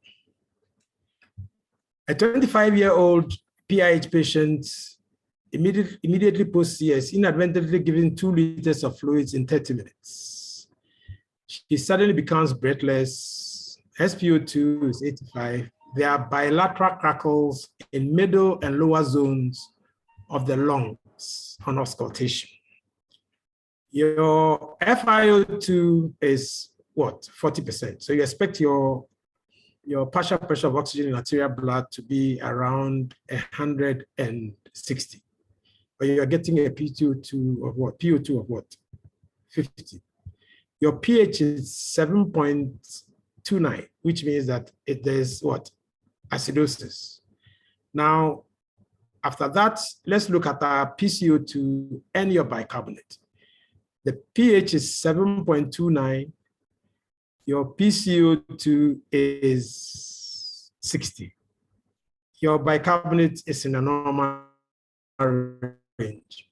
A 25-year-old PIH patient immediately post-CS inadvertently given 2 liters of fluids in 30 minutes. She suddenly becomes breathless. SpO2 is 85. There are bilateral crackles in middle and lower zones of the lungs on auscultation. Your FiO2 is what? 40%. So you expect your partial pressure of oxygen in arterial blood to be around 160. But you're getting a PO2 of what? PO2 of what? 50. Your pH is 7.29, which means that there's what? Acidosis. Now, after that, let's look at our PCO2 and your bicarbonate. The pH is 7.29. Your PCO2 is 60. Your bicarbonate is in a normal range.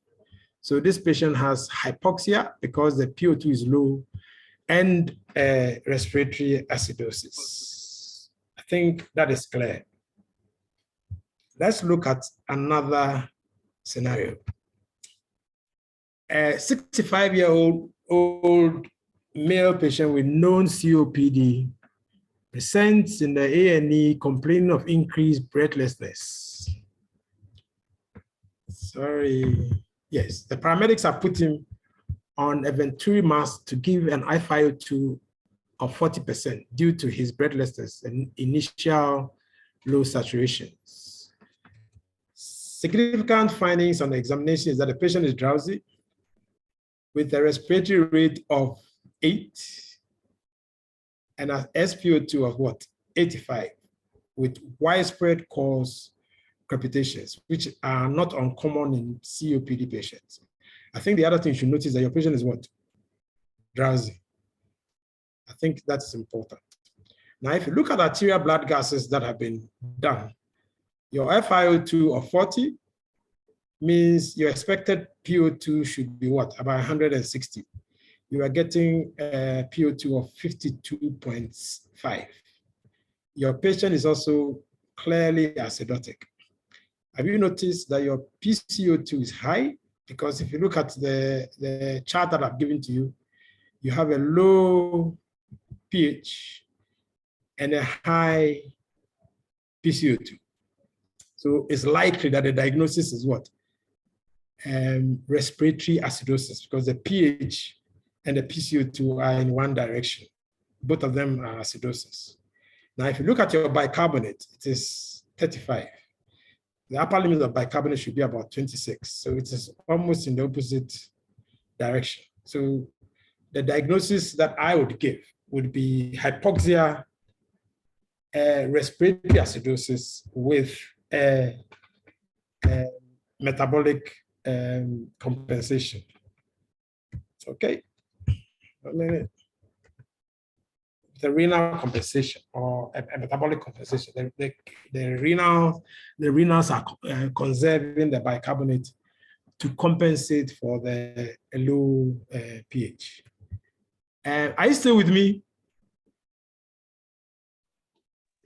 So this patient has hypoxia because the PO2 is low and respiratory acidosis. I think that is clear. Let's look at another scenario. A 65-year-old male patient with known COPD presents in the A&E complaining of increased breathlessness. Sorry. Yes, the paramedics have put him on a venturi mask to give an FiO2 of 40% due to his breathlessness and initial low saturations. Significant findings on the examination is that the patient is drowsy with a respiratory rate of 8 and an SpO2 of what? 85, with widespread cause crepitations, which are not uncommon in COPD patients. I think the other thing you should notice is that your patient is what? Drowsy. I think that's important. Now, if you look at arterial blood gases that have been done, your FiO2 of 40 means your expected PO2 should be what? About 160. You are getting a PO2 of 52.5. Your patient is also clearly acidotic. Have you noticed that your PCO2 is high? Because if you look at the chart that I've given to you, you have a low pH and a high PCO2. So it's likely that the diagnosis is what? Respiratory acidosis, because the pH and the PCO2 are in one direction. Both of them are acidosis. Now, if you look at your bicarbonate, it is 35. The upper limit of bicarbonate should be about 26. So it is almost in the opposite direction. So the diagnosis that I would give would be hypoxia, respiratory acidosis with metabolic compensation. Okay. The renal compensation or a metabolic compensation. The renals are conserving the bicarbonate to compensate for the low pH. Are you still with me?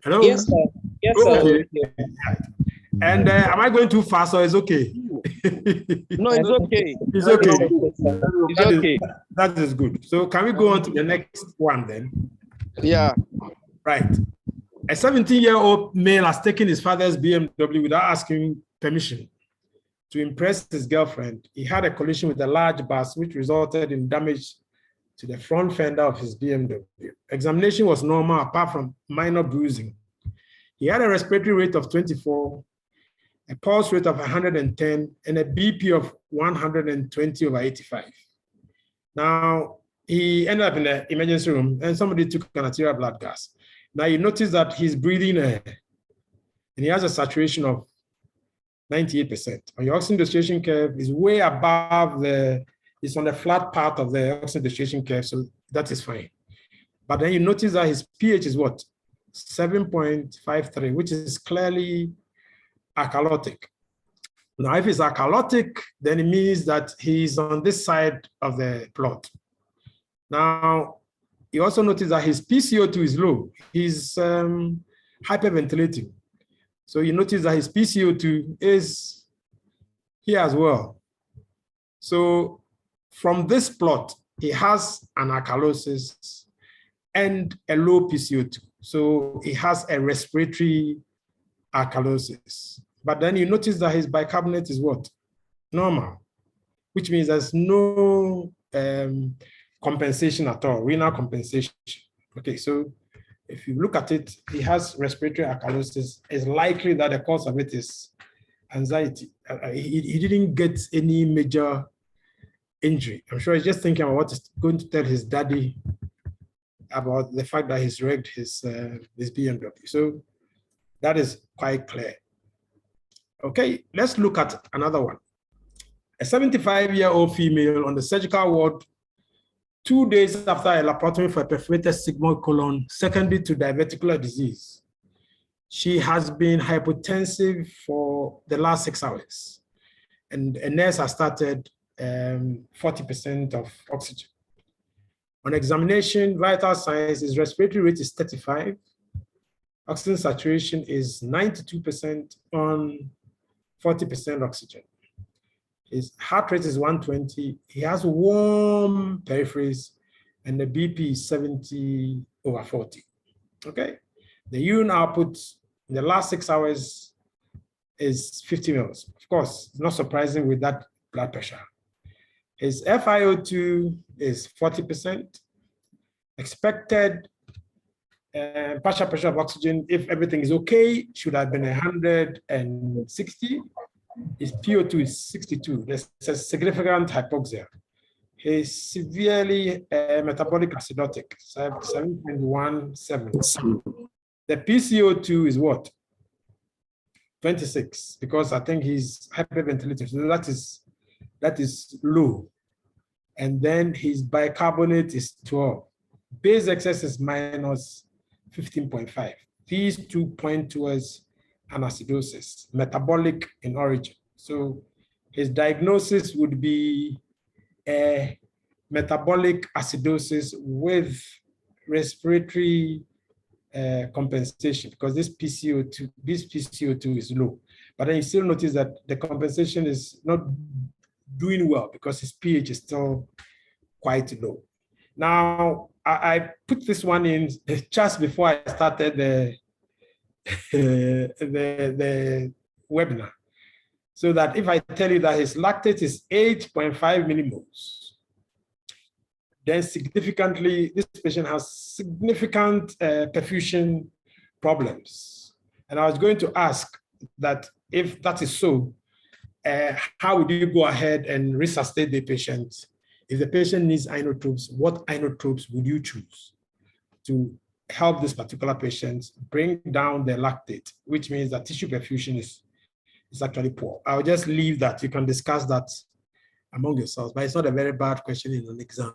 Hello? Yes, sir. Yes, sir. Okay. And am I going too fast or is okay? No, it's okay. It's okay. It's okay. That is good. So can we go on to the next one then? Yeah. Right. A 17-year-old male has taken his father's BMW without asking permission to impress his girlfriend. He had a collision with a large bus, which resulted in damage to the front fender of his BMW. Examination was normal, apart from minor bruising. He had a respiratory rate of 24, a pulse rate of 110, and a BP of 120/85. Now, he ended up in the emergency room and somebody took an arterial blood gas. Now you notice that he's breathing air and he has a saturation of 98%. On your oxygen desaturation curve is way above it's on the flat part of the oxygen desaturation curve, so that is fine. But then you notice that his pH is what? 7.53, which is clearly alkalotic. Now, if it's alkalotic, then it means that he's on this side of the plot. Now, you also notice that his PCO2 is low. He's hyperventilating. So you notice that his PCO2 is here as well. So from this plot, he has an alkalosis and a low PCO2. So he has a respiratory alkalosis. But then you notice that his bicarbonate is what? Normal, which means there's no compensation at all, renal compensation. Okay, so if you look at it, he has respiratory alkalosis. It's likely that the cause of it is anxiety. He didn't get any major injury. I'm sure he's just thinking about what he's going to tell his daddy about the fact that he's wrecked his BMW. So that is quite clear. Okay, let's look at another one. A 75-year-old female on the surgical ward 2 days after a laparotomy for a perforated sigmoid colon secondary to diverticular disease. She has been hypotensive for the last 6 hours, and a nurse has started 40% of oxygen. On examination, vital signs, his respiratory rate is 35, oxygen saturation is 92% on 40% oxygen. His heart rate is 120. He has warm peripheries, and the BP is 70/40. Okay. The urine output in the last 6 hours is 50 mils. Of course, it's not surprising with that blood pressure. His FiO2 is 40%. Expected partial pressure of oxygen, if everything is okay, should have been 160. His PO2 is 62. There's a significant hypoxia. He's severely metabolic acidotic, 7.17. The PCO2 is what? 26, because I think he's hyperventilating. So that is low. And then his bicarbonate is 12. Base excess is minus 15.5. These 2 point towards an acidosis, metabolic in origin. So his diagnosis would be a metabolic acidosis with respiratory compensation, because this PCO2 is low. But then you still notice that the compensation is not doing well because his pH is still quite low. Now, I put this one in just before I started the webinar, so that if I tell you that his lactate is 8.5 millimoles, then significantly, this patient has significant perfusion problems. And I was going to ask that if that is so, how would you go ahead and resuscitate the patient? If the patient needs inotropes, what inotropes would you choose to help this particular patient bring down the lactate, which means that tissue perfusion is actually poor? I'll just leave that. You can discuss that among yourselves, but it's not a very bad question in an exam.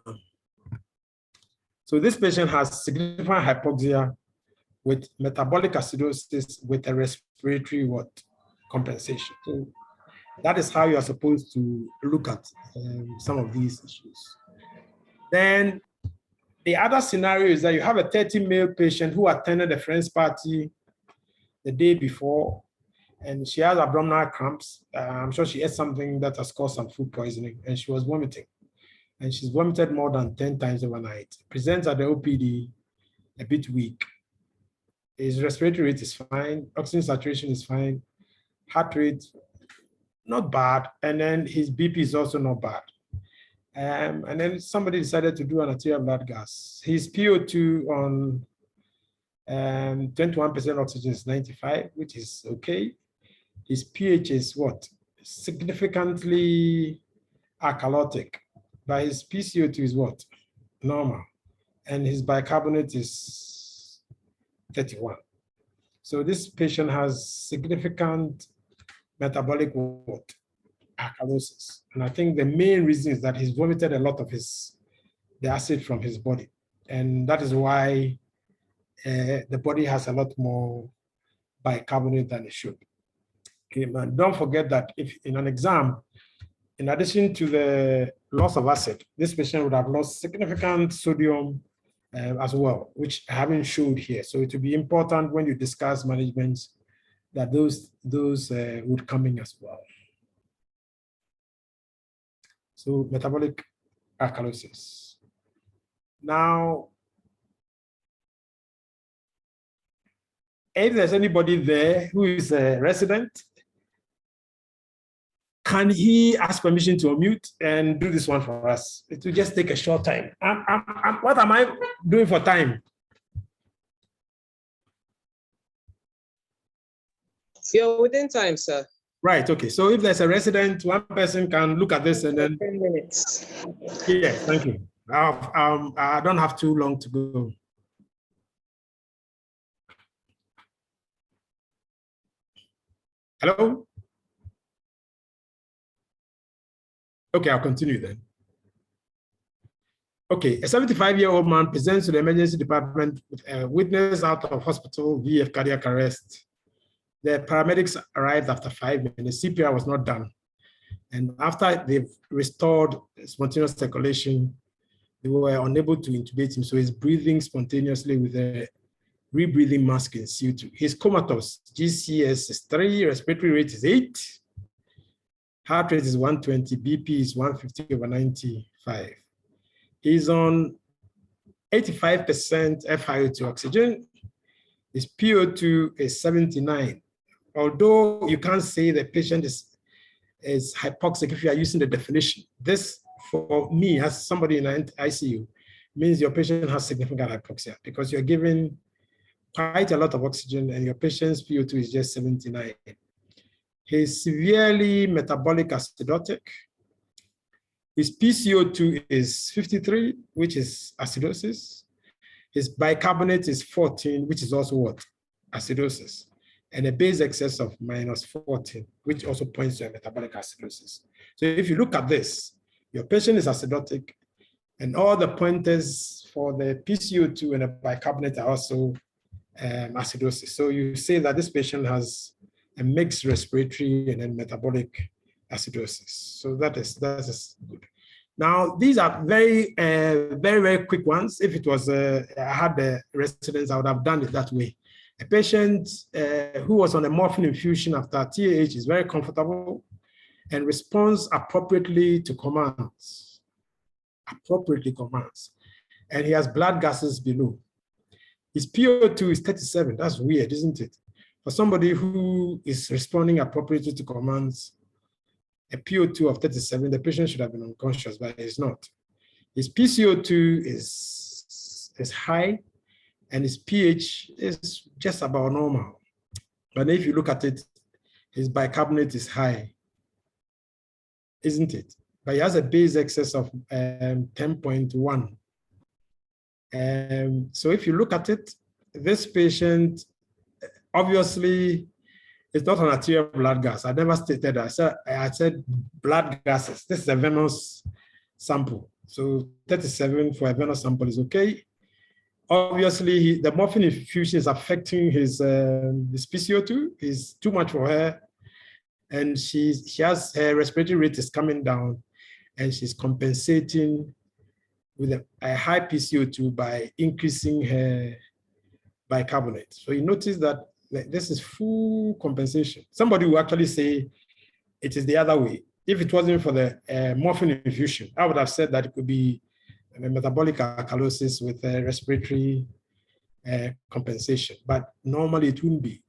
So this patient has significant hypoxia with metabolic acidosis with a respiratory compensation. So that is how you are supposed to look at some of these issues. Then the other scenario is that you have a 30-male patient who attended a friend's party the day before, and she has abdominal cramps. I'm sure she ate something that has caused some food poisoning, and she was vomiting. And she's vomited more than 10 times overnight. Presents at the OPD a bit weak. His respiratory rate is fine. Oxygen saturation is fine. Heart rate, not bad. And then his BP is also not bad. And then somebody decided to do an arterial blood gas. His PO2 on 21% oxygen is 95, which is okay. His pH is what? Significantly alkalotic. But his PCO2 is what? Normal. And his bicarbonate is 31. So this patient has significant metabolic what? Alkalosis. And I think the main reason is that he's vomited a lot of the acid from his body. And that is why the body has a lot more bicarbonate than it should. Okay, but don't forget that if in an exam, in addition to the loss of acid, this patient would have lost significant sodium as well, which I haven't showed here. So it will be important when you discuss management that those would come in as well. So metabolic alkalosis. Now, if there's anybody there who is a resident, can he ask permission to unmute and do this one for us? It will just take a short time. What am I doing for time? You're within time, sir. Right, okay. So if there's a resident, one person can look at this and then. 10 minutes. Yeah, thank you. I don't have too long to go. Hello? Okay, I'll continue then. Okay, a 75-year-old man presents to the emergency department with a witness out of hospital via cardiac arrest. The paramedics arrived after 5 minutes. CPR was not done. And after they've restored spontaneous circulation, they were unable to intubate him. So he's breathing spontaneously with a rebreathing mask in CO2. He's comatose. GCS is 3, respiratory rate is 8. Heart rate is 120, BP is 150/95. He's on 85% FiO2 oxygen. His PO2 is 79. Although you can't say the patient is hypoxic if you are using the definition. This, for me, as somebody in an ICU, means your patient has significant hypoxia because you're giving quite a lot of oxygen and your patient's PO2 is just 79. He's severely metabolic acidotic. His PCO2 is 53, which is acidosis. His bicarbonate is 14, which is also what? Acidosis. And a base excess of -14, which also points to a metabolic acidosis. So if you look at this, your patient is acidotic, and all the pointers for the PCO2 and the bicarbonate are also acidosis. So you say that this patient has a mixed respiratory and then metabolic acidosis. So that is good. Now, these are very, very quick ones. If it was, I had the residents, I would have done it that way. A patient who was on a morphine infusion after TAH is very comfortable and responds appropriately to commands. And he has blood gases below. His PO2 is 37. That's weird, isn't it? For somebody who is responding appropriately to commands, a PO2 of 37, the patient should have been unconscious, but he's not. His PCO2 is high, and his pH is just about normal. But if you look at it, his bicarbonate is high, isn't it? But he has a base excess of 10.1. So if you look at it, this patient, obviously, it's not an arterial blood gas. I never stated that. I said blood gases. This is a venous sample. So 37 for a venous sample is okay. Obviously, the morphine infusion is affecting his PCO2. It's too much for her. And she has her respiratory rate is coming down, and she's compensating with a high PCO2 by increasing her bicarbonate. So you notice that this is full compensation. Somebody will actually say it is the other way. If it wasn't for the morphine infusion, I would have said that it could be a metabolic alkalosis with a respiratory compensation. But normally it wouldn't be,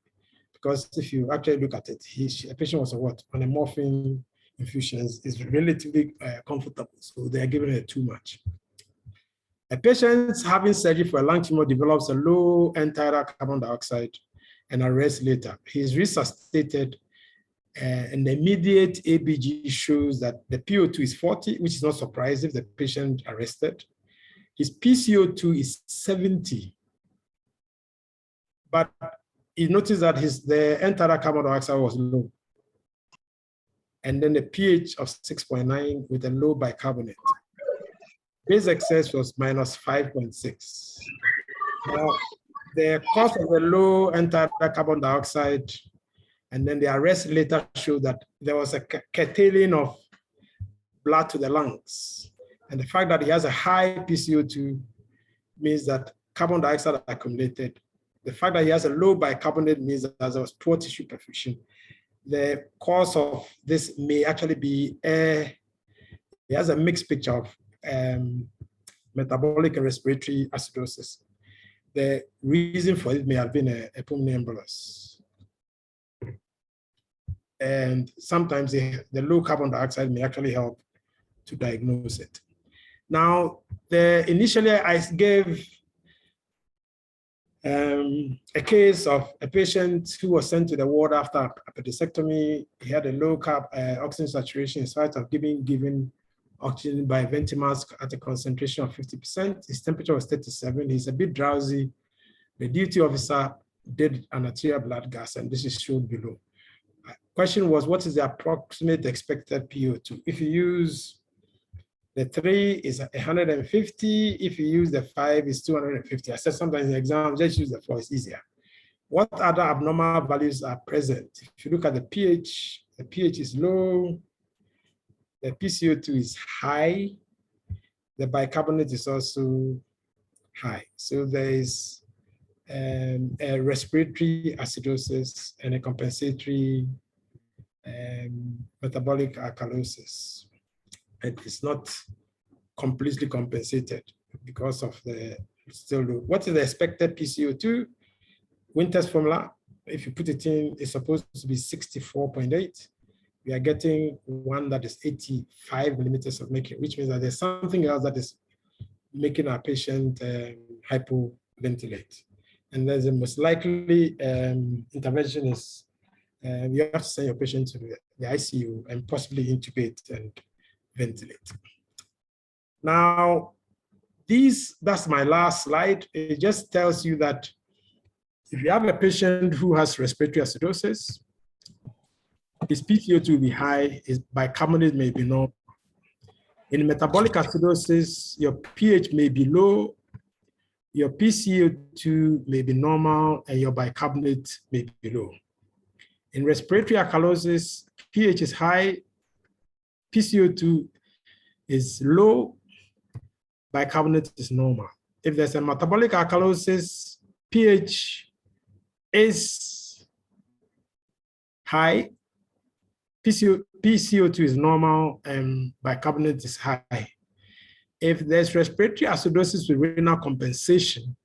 because if you actually look at it, a patient was on a morphine infusion is relatively comfortable. So they are giving her too much. A patient having surgery for a lung tumor develops a low end-tidal carbon dioxide and arrests later. He's resuscitated, and the immediate ABG shows that the PO2 is 40, which is not surprising if the patient arrested. His PCO2 is 70. But you notice that the end-tidal carbon dioxide was low. and then a pH of 6.9 with a low bicarbonate. Base excess was minus 5.6. Now, the cause of the low anti-carbon dioxide, and then the arrest later showed that there was a curtailing of blood to the lungs. And the fact that he has a high PCO2 means that carbon dioxide accumulated. The fact that he has a low bicarbonate means that there was poor tissue perfusion. The cause of this may actually be he has a mixed picture of metabolic and respiratory acidosis. The reason for it may have been a pulmonary embolus. And sometimes the low carbon dioxide may actually help to diagnose it. Now, initially I gave a case of a patient who was sent to the ward after appendectomy. He had a low oxygen saturation in spite of given oxygen by ventimask at a concentration of 50%. His temperature was 37. He's a bit drowsy. The duty officer did an arterial blood gas, and this is shown below. Question was, what is the approximate expected PO2? If you use the 3 is 150. If you use the 5, is 250. I said sometimes in the exam, just use the 4, it's easier. What other abnormal values are present? If you look at the pH is low, the PCO2 is high, the bicarbonate is also high. So there is a respiratory acidosis and a compensatory metabolic alkalosis. It is not completely compensated because of the still low. What is the expected PCO2? Winter's formula, if you put it in, is supposed to be 64.8. We are getting one that is 85 millimeters of mercury, which means that there's something else that is making our patient hypoventilate. And there's a most likely intervention is you have to send your patient to the ICU and possibly intubate and ventilate. Now, that's my last slide. It just tells you that if you have a patient who has respiratory acidosis, his PCO2 will be high, his bicarbonate may be low. In metabolic acidosis, your pH may be low, your PCO2 may be normal, and your bicarbonate may be low. In respiratory alkalosis, pH is high, PCO2 is low, bicarbonate is normal. If there's a metabolic alkalosis, pH is high, PCO2 is normal, and bicarbonate is high. If there's respiratory acidosis with renal compensation,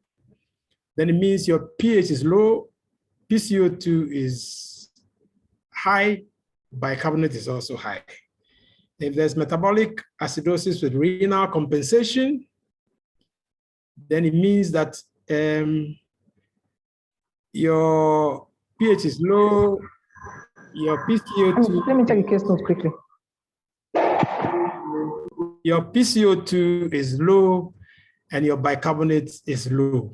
then it means your pH is low, PCO2 is high, bicarbonate is also high. If there's metabolic acidosis with renal compensation, then it means that your pH is low, your PCO2. Let me check the case notes quickly. Your PCO2 is low and your bicarbonate is low.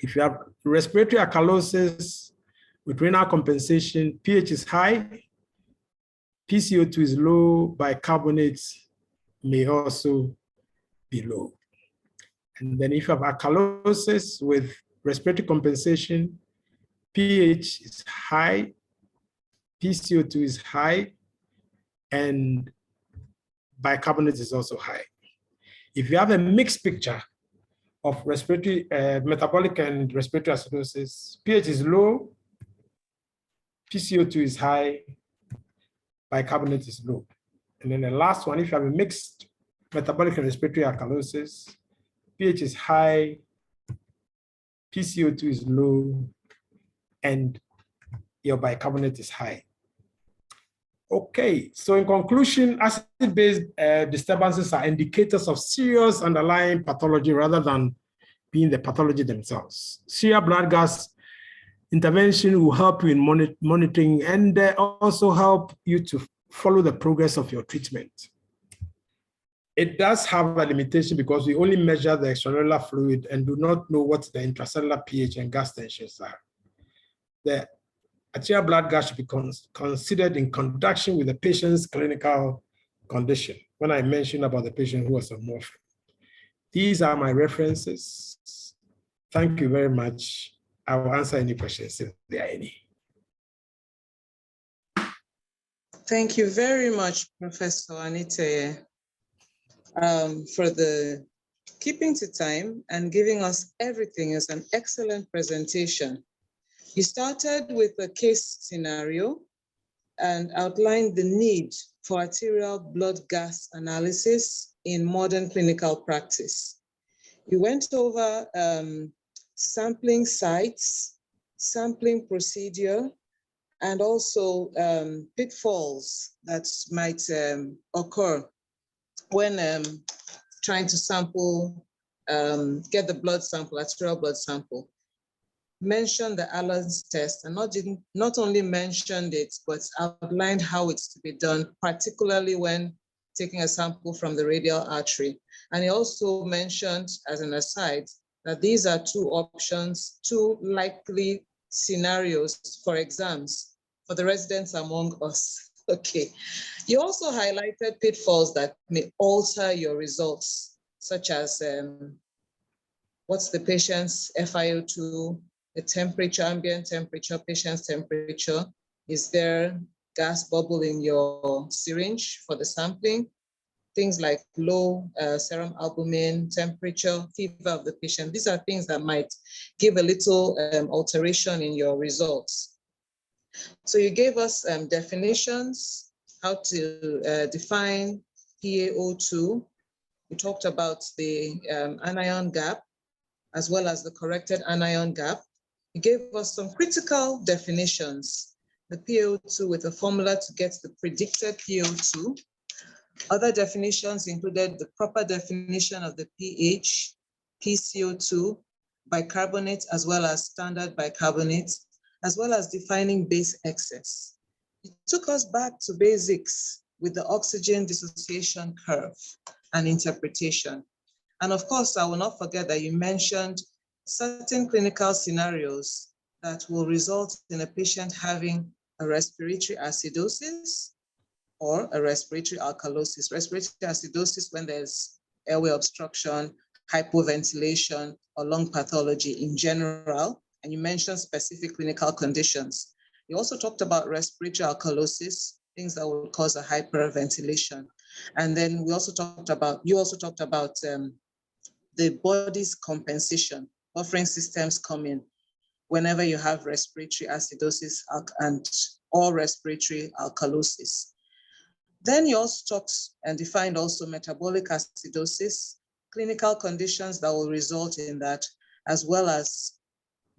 If you have respiratory alkalosis with renal compensation, pH is high, PCO2 is low, bicarbonate may also be low. And then if you have alkalosis with respiratory compensation, pH is high, PCO2 is high, and bicarbonate is also high. If you have a mixed picture of respiratory, metabolic and respiratory acidosis, pH is low, PCO2 is high, bicarbonate is low. And then the last one, if you have a mixed metabolic and respiratory alkalosis, pH is high, PCO2 is low, and your bicarbonate is high. Okay, so in conclusion, acid-based disturbances are indicators of serious underlying pathology rather than being the pathology themselves. Serial blood gas intervention will help you in monitoring and also help you to follow the progress of your treatment. It does have a limitation because we only measure the extracellular fluid and do not know what the intracellular pH and gas tensions are. The arterial blood gas should be considered in conjunction with the patient's clinical condition. When I mentioned about the patient who was on morphine. These are my references. Thank you very much. I will answer any questions if there are any. Thank you very much, Professor Anite, for the keeping to time and giving us everything. As an excellent presentation. You started with a case scenario and outlined the need for arterial blood gas analysis in modern clinical practice. You went over sampling sites, sampling procedure, and also pitfalls that might occur when trying to sample, get the blood sample, arterial blood sample. Mentioned the Analyses test, and not only mentioned it, but outlined how it's to be done, particularly when taking a sample from the radial artery. And he also mentioned, as an aside, that these are two options, two likely scenarios for exams for the residents among us. Okay. You also highlighted pitfalls that may alter your results, such as what's the patient's FiO2, the temperature, ambient temperature, patient's temperature. Is there gas bubble in your syringe for the sampling? Things like low serum albumin, temperature, fever of the patient. These are things that might give a little alteration in your results. So you gave us definitions, how to define PaO2. We talked about the anion gap, as well as the corrected anion gap. You gave us some critical definitions, the PaO2 with a formula to get the predicted PaO2. Other definitions included the proper definition of the pH, PCO2, bicarbonate, as well as standard bicarbonate, as well as defining base excess. It took us back to basics with the oxygen dissociation curve and interpretation. And of course, I will not forget that you mentioned certain clinical scenarios that will result in a patient having a respiratory acidosis or a respiratory alkalosis. Respiratory acidosis when there's airway obstruction, hypoventilation, or lung pathology in general. And you mentioned specific clinical conditions. You also talked about respiratory alkalosis, things that will cause a hyperventilation. And then we also talked about, you also talked about the body's compensation, buffering systems come in whenever you have respiratory acidosis and or respiratory alkalosis. Then you also talked and defined also metabolic acidosis, clinical conditions that will result in that, as well as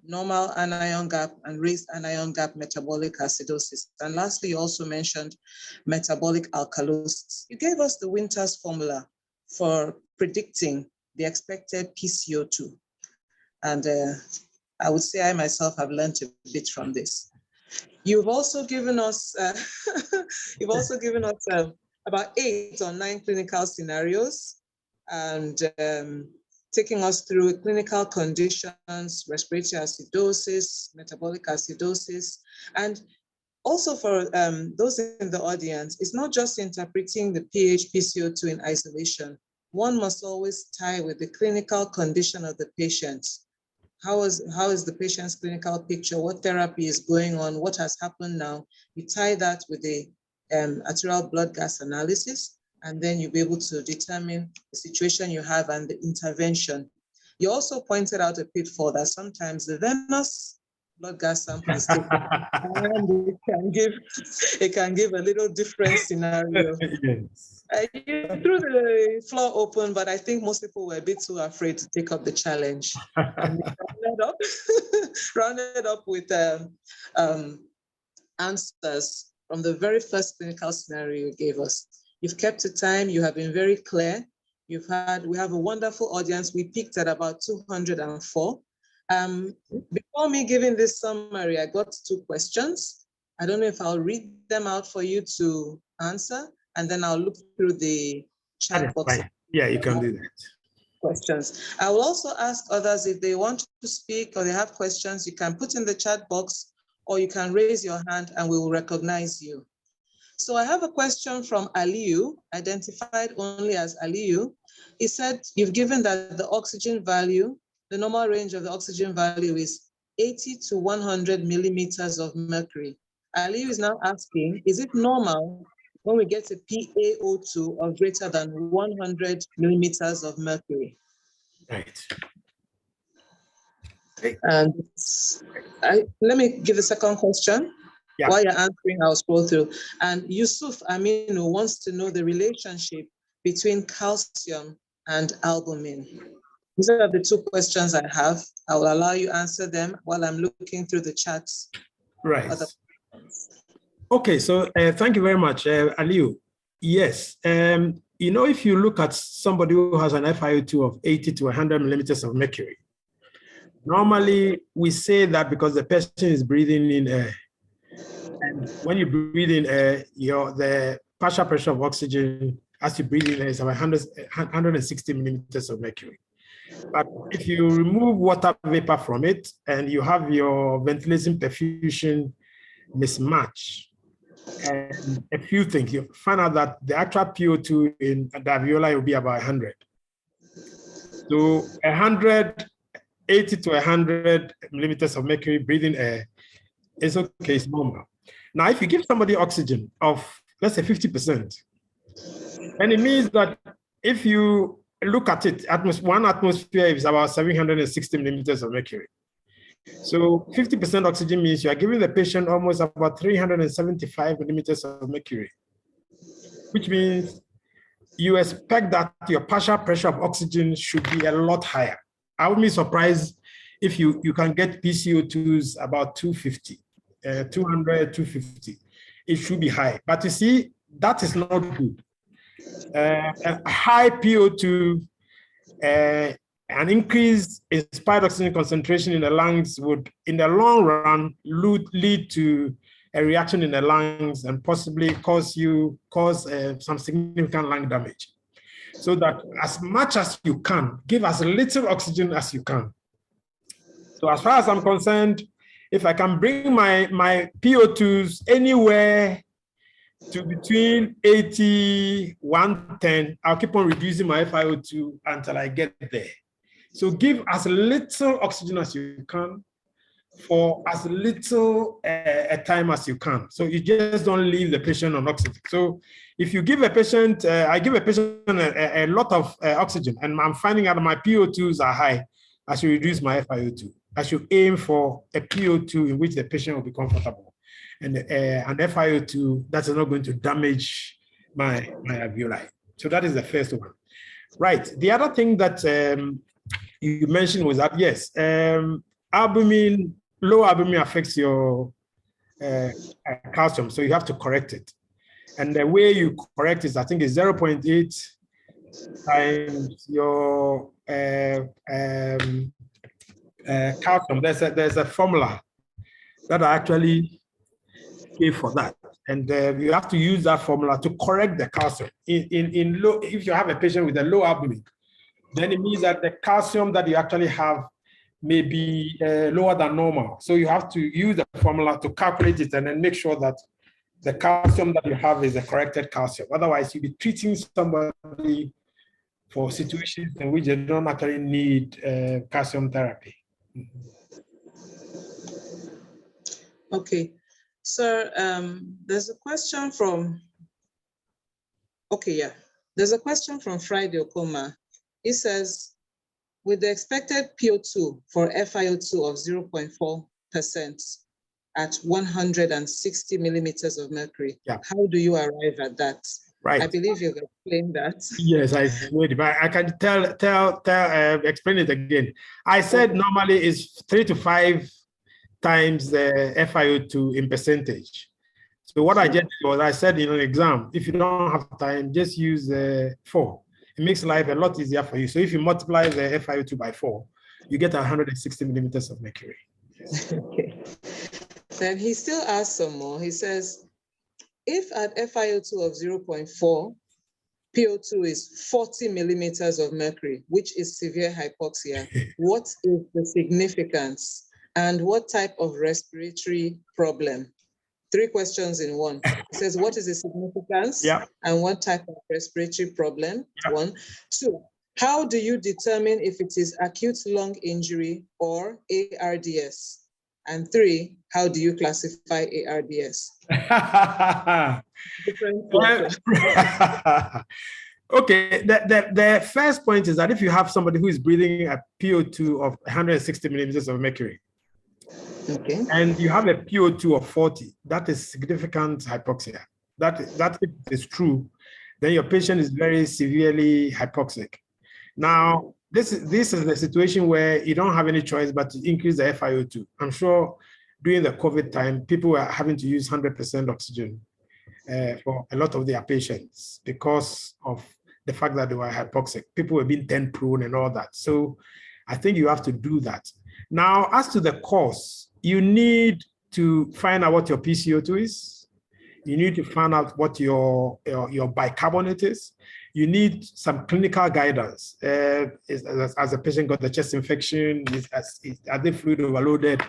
normal anion gap and raised anion gap metabolic acidosis. And lastly, you also mentioned metabolic alkalosis. You gave us the Winter's formula for predicting the expected PCO2. And I would say I myself have learned a bit from this. You've also given us, about 8 or 9 clinical scenarios and taking us through clinical conditions, respiratory acidosis, metabolic acidosis, and also for those in the audience, it's not just interpreting the pH PCO2 in isolation. One must always tie with the clinical condition of the patient. How is the patient's clinical picture? What therapy is going on? What has happened now? You tie that with the arterial blood gas analysis, and then you'll be able to determine the situation you have and the intervention. You also pointed out a pitfall that sometimes the venous blood gas sample is taken and it can give a little different scenario. Yes. You threw the floor open, but I think most people were a bit too afraid to take up the challenge. And rounded up with answers from the very first clinical scenario you gave us. You've kept to time, you have been very clear. We have a wonderful audience. We peaked at about 204. Before me giving this summary, I got 2 questions. I don't know if I'll read them out for you to answer, and then I'll look through the chat box. Yeah, you can do that. Questions. I will also ask others if they want to speak or they have questions, you can put in the chat box, or you can raise your hand and we will recognize you. So I have a question from Aliyu, identified only as Aliyu. He said, you've given that the oxygen value, the normal range of the oxygen value is 80 to 100 millimeters of mercury. Aliyu is now asking, is it normal when we get a PaO2 of greater than 100 millimeters of mercury? Right. And let me give a second question. Yeah. While you're answering, I'll scroll through. And Yusuf Aminu wants to know the relationship between calcium and albumin. These are the two questions I have. I will allow you answer them while I'm looking through the chats. Right. Okay, so thank you very much, Aliu. Yes, you know, if you look at somebody who has an FiO2 of 80 to 100 millimeters of mercury, normally we say that because the person is breathing in air. And when you breathe in air, the partial pressure of oxygen as you breathe in air is about 160 millimeters of mercury. But if you remove water vapor from it and you have your ventilation perfusion mismatch, and a few things, you find out that the actual PO2 in the alveoli will be about 100. So 180 to 100 millimeters of mercury breathing air is okay, it's normal. Now, if you give somebody oxygen of, let's say 50%, then it means that if you look at it, one atmosphere is about 760 millimeters of mercury. So 50% oxygen means you are giving the patient almost about 375 millimeters of mercury, which means you expect that your partial pressure of oxygen should be a lot higher. I would be surprised if you can get PCO2s about 250, 200, 250. It should be high. But you see, that is not good. A high PO2, an increase in inspired oxygen concentration in the lungs would, in the long run, lead to a reaction in the lungs and possibly cause some significant lung damage. So that as much as you can, give as little oxygen as you can. So as far as I'm concerned, if I can bring my PO2s anywhere to between 80, 110, I'll keep on reducing my FiO2 until I get there. So give as little oxygen as you can for as little a time as you can. So you just don't leave the patient on oxygen. So if you give a patient, I give a patient a lot of oxygen and I'm finding out my PO2s are high, I should reduce my FiO2. I should aim for a PO2 in which the patient will be comfortable. And an FiO2 that is not going to damage my alveoli. So that is the first one. Right. The other thing that you mentioned was that, yes, albumin, low albumin affects your calcium, so you have to correct it. And the way you correct is, I think, is 0.8 times your calcium. There's a formula that I actually gave for that. And you have to use that formula to correct the calcium. In low, if you have a patient with a low albumin, then it means that the calcium that you actually have may be lower than normal. So you have to use the formula to calculate it and then make sure that the calcium that you have is the corrected calcium. Otherwise, you'll be treating somebody for situations in which they don't actually need calcium therapy. Okay. Sir, there's a question from, there's a question from Friday Okoma. He says, with the expected PO2 for FiO2 of 0.4% at 160 millimeters of mercury, how do you arrive at that? Right. I believe you've explained that. Yes, I explained it, but I can explain it again. I said normally it's 3 to 5 times the FiO2 in percentage. So what I just did was I said in an exam, if you don't have time, just use 4. It makes life a lot easier for you. So if you multiply the FiO2 by 4, you get 160 millimeters of mercury. Okay. Then he still asks some more. He says, if at FiO2 of 0.4, PO2 is 40 millimeters of mercury, which is severe hypoxia, what is the significance? And what type of respiratory problem? 3 questions in one. It says, what is the significance? Yeah. And what type of respiratory problem? Yeah. 1. 2, how do you determine if it is acute lung injury or ARDS? And 3, how do you classify ARDS? Different questions. Okay, the first point is that if you have somebody who is breathing a PO2 of 160 millimeters of mercury, Okay. and you have a PO2 of 40, that is significant hypoxia. That is true. Then your patient is very severely hypoxic. Now, this is the situation where you don't have any choice but to increase the FiO2. I'm sure during the COVID time, people were having to use 100% oxygen for a lot of their patients because of the fact that they were hypoxic. People were being TEN prone and all that. So I think you have to do that. Now, as to the cause, you need to find out what your PCO2 is. You need to find out what your bicarbonate is. You need some clinical guidance. As a patient got the chest infection, are they fluid overloaded?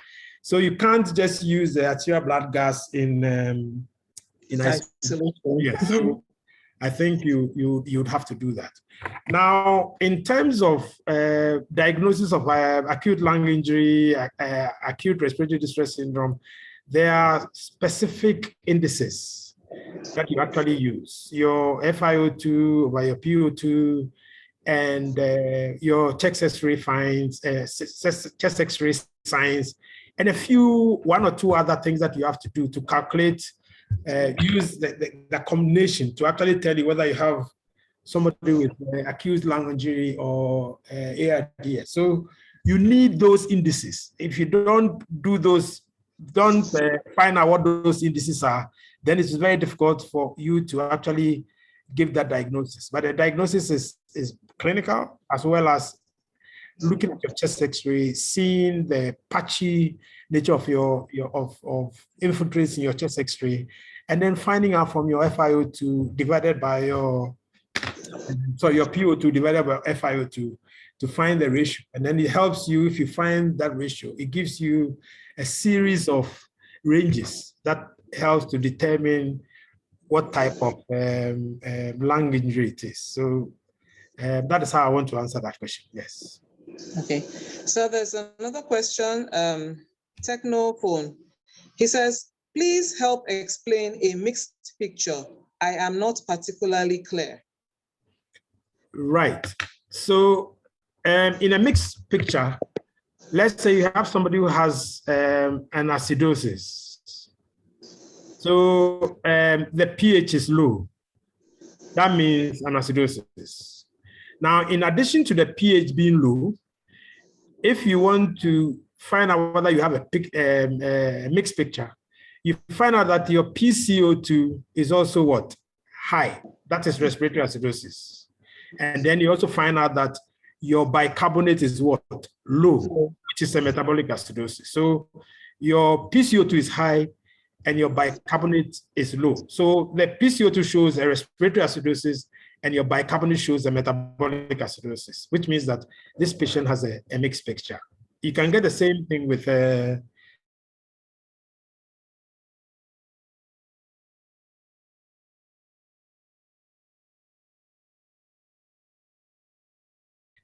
So you can't just use the arterial blood gas in isolation. Yes, so I think you'd have to do that. Now, in terms of diagnosis of acute lung injury, acute respiratory distress syndrome, there are specific indices that you actually use. Your FiO2 over your PO2 and your chest X-ray finds, chest X-ray signs, and one or two other things that you have to do to calculate, use the combination to actually tell you whether you have somebody with acute lung injury or ARDS. So you need those indices. If you don't do those, don't find out what those indices are, then it's very difficult for you to actually give that diagnosis. But the diagnosis is clinical, as well as looking at your chest X-ray, seeing the patchy nature of of infiltrates in your chest X-ray, and then finding out from your FiO2 divided by your PO2 divided by FiO2 to find the ratio. And then it helps you, if you find that ratio, it gives you a series of ranges that helps to determine what type of lung injury it is. So that is how I want to answer that question. Yes. Okay. So there's another question, Technophone. He says, please help explain a mixed picture. I am not particularly clear. Right. So in a mixed picture, let's say you have somebody who has an acidosis. So the pH is low. That means an acidosis. Now, in addition to the pH being low, if you want to find out whether you have a mixed picture, you find out that your PCO2 is also what? High. That is respiratory acidosis. And then you also find out that your bicarbonate is what? Low, which is a metabolic acidosis. So your PCO2 is high and your bicarbonate is low. So the PCO2 shows a respiratory acidosis and your bicarbonate shows a metabolic acidosis, which means that this patient has a mixed picture. You can get the same thing with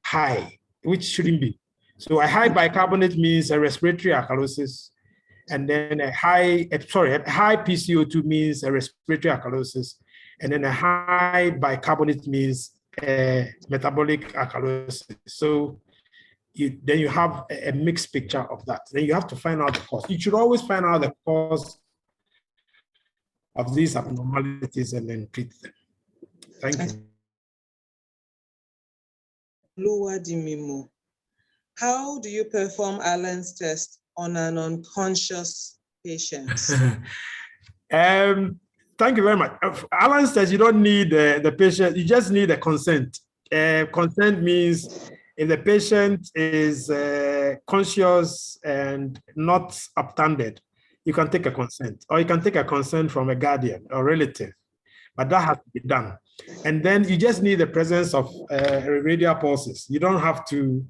high, which shouldn't be. So a high bicarbonate means a respiratory alkalosis, and then a high PCO2 means a respiratory alkalosis, and then a high bicarbonate means a metabolic alkalosis. So then you have a mixed picture of that. Then you have to find out the cause. You should always find out the cause of these abnormalities and then treat them. Thank you. How do you perform Allen's test on an unconscious patient? Thank you very much. Allen's test, you don't need the patient, you just need a consent. Consent means if the patient is conscious and not upturned, you can take a consent, or you can take a consent from a guardian or relative, but that has to be done. And then you just need the presence of radial pulses. You don't have to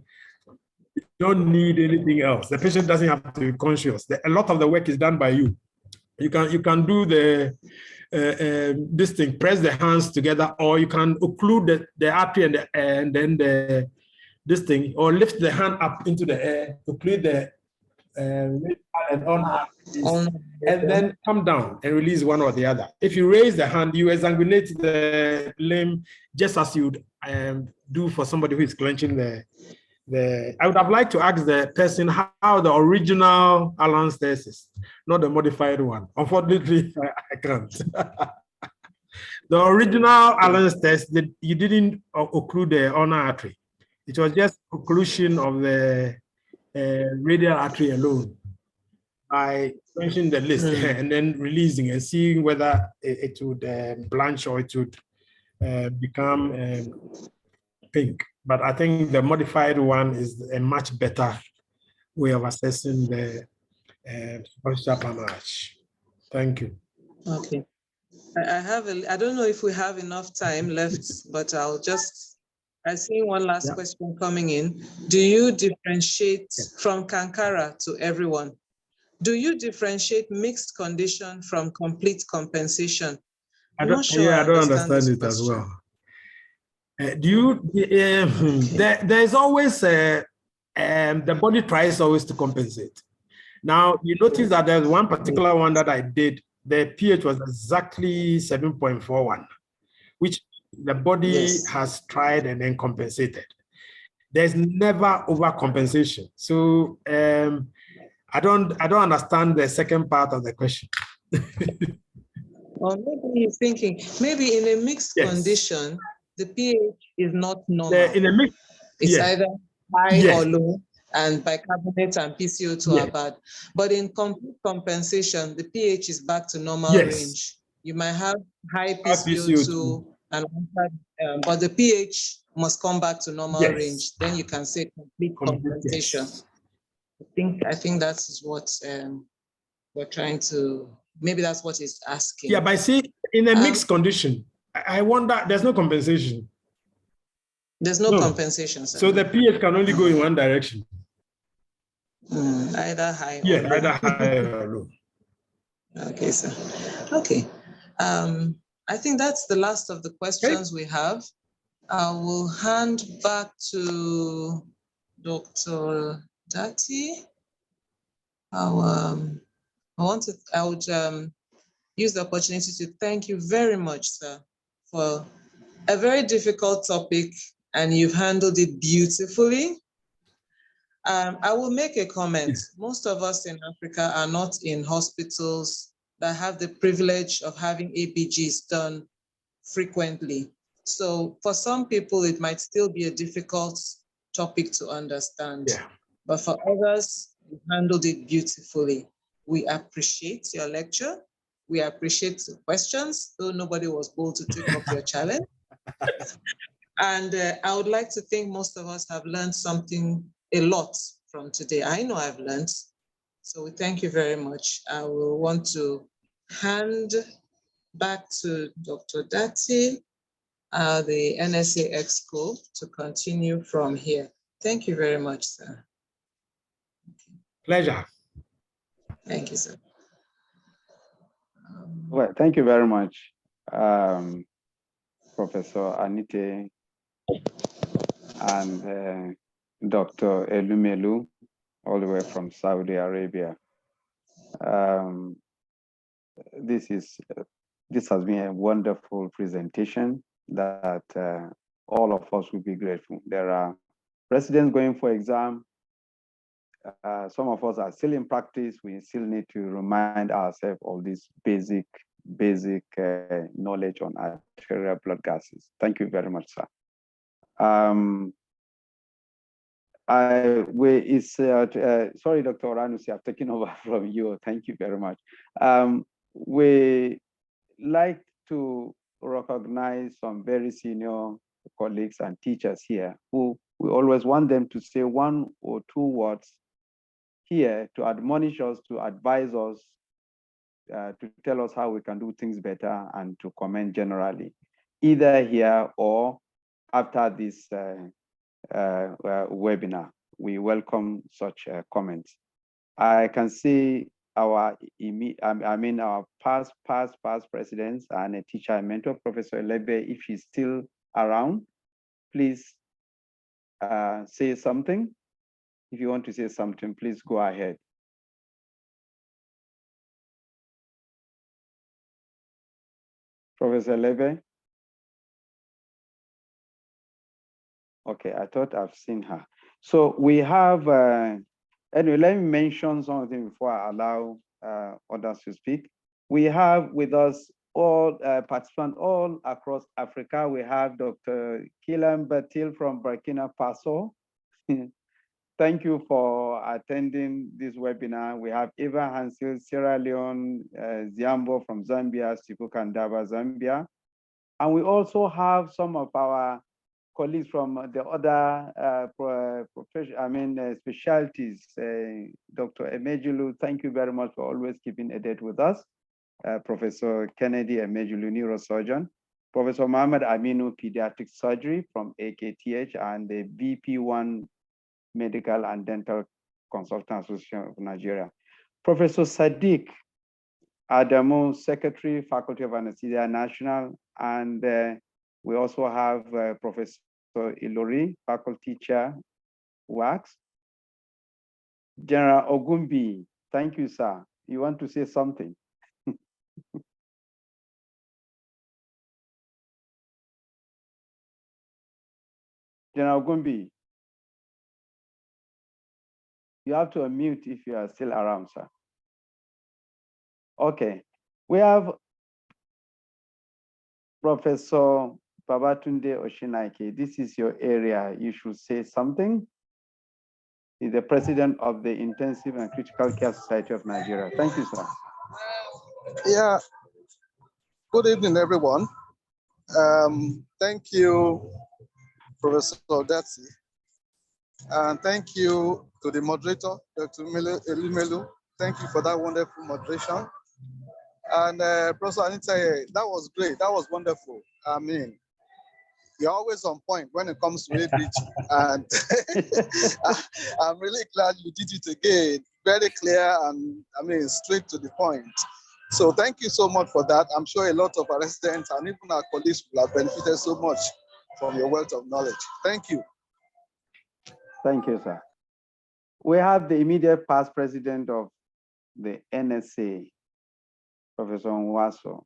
don't need anything else. The patient doesn't have to be conscious. A lot of the work is done by you. You can do the this thing, press the hands together, or you can occlude the artery and then this thing, or lift the hand up into the air, occlude the and on, and then come down and release one or the other. If you raise the hand, you exsanguinate the limb just as you would do for somebody who is clenching the. I would have liked to ask the person how the original Analyses is, not the modified one. Unfortunately, I can't. The original Analyses, you didn't occlude the ulnar artery. It was just occlusion of the radial artery alone by finishing the list and then releasing and seeing whether it would blanch or it would become pink. But I think the modified one is a much better way of assessing the superficial palmar arch. Thank you. Okay. I don't know if we have enough time left, but I see one last question coming in. Do you differentiate from Kankara to everyone? Do you differentiate mixed condition from complete compensation? I'm not sure I don't understand it as well. There's always the body tries always to compensate. Now you notice that there's one particular one that I did. The pH was exactly 7.41, which the body has tried and then compensated. There's never overcompensation. So I don't understand the second part of the question. Or maybe he's thinking, maybe in a mixed condition, the pH is not normal. It's either high or low, and bicarbonate and PCO2 are bad. But in complete compensation, the pH is back to normal range. You might have high PCO2, but the pH must come back to normal range. Then you can say complete compensation. I think that's what we're trying to, maybe that's what he's asking. Yeah, but see, in a mixed condition, I wonder, there's no compensation. There's no compensation, sir. So the pH can only go in one direction. Either high or low. Either high or low. Okay, sir. Okay. I think that's the last of the questions we have. I will hand back to Dr. Dati. I would use the opportunity to thank you very much, sir, for a very difficult topic, and you've handled it beautifully. I will make a comment. Most of us in Africa are not in hospitals that have the privilege of having APGs done frequently. So for some people, it might still be a difficult topic to understand. But for others, you handled it beautifully. We appreciate your lecture. We appreciate the questions, though nobody was bold to take up your challenge. And I would like to think most of us have learned a lot from today. I know I've learned. So we thank you very much. I will want to hand back to Dr. Dati, the NSA Exco, to continue from here. Thank you very much, sir. Pleasure. Thank you, sir. Well, thank you very much, Professor Anite and Dr. Elumelu, all the way from Saudi Arabia. This has been a wonderful presentation that all of us will be grateful. There are residents going for exam. Some of us are still in practice. We still need to remind ourselves of this basic knowledge on arterial blood gases. Thank you very much, sir. Sorry, Dr. Oranusi, I've taken over from you. Thank you very much. We like to recognize some very senior colleagues and teachers here who we always want them to say one or two words here to admonish us, to advise us, to tell us how we can do things better and to comment generally, either here or after this webinar. we welcome such comments. I can see our past presidents and a teacher and mentor, Professor Elebe, if she's still around, please say something. If you want to say something, please go ahead. Professor Elebe? Okay, I thought I've seen her. So we have, anyway, let me mention something before I allow others to speak. We have with us all participants all across Africa. We have Dr. Kilam Batil from Burkina Faso. Thank you for attending this webinar. We have Eva Hansil, Sierra Leone, Ziambo from Zambia, Siku Kandaba, Zambia. And we also have some of our colleagues from the other specialties. Dr. Emejulu, thank you very much for always keeping a date with us. Professor Kennedy Emejulu, neurosurgeon. Professor Mohammed Aminu, pediatric surgery from AKTH, and the BP1 Medical and Dental Consultant Association of Nigeria. Professor Sadiq Adamu, Secretary, Faculty of Anesthesia National, and we also have Professor Ilori, Faculty Chair, WACS. General Ogumbi, thank you, sir. You want to say something? General Ogumbi, you have to unmute if you are still around, sir. Okay, we have Professor Babatunde Oshinaike. This is your area. You should say something. He's the president of the Intensive and Critical Care Society of Nigeria. Thank you, sir. Yeah, good evening, everyone. Thank you, Professor Datsi. And thank you to the moderator, Dr. Elimelu. Thank you for that wonderful moderation. And Professor Anita, that was great. That was wonderful. I mean, you're always on point when it comes to ABG. And I'm really glad you did it again. Very clear and, I mean, straight to the point. So thank you so much for that. I'm sure a lot of our residents and even our colleagues will have benefited so much from your wealth of knowledge. Thank you. Thank you, sir. We have the immediate past president of the NSA, Professor Nwaso.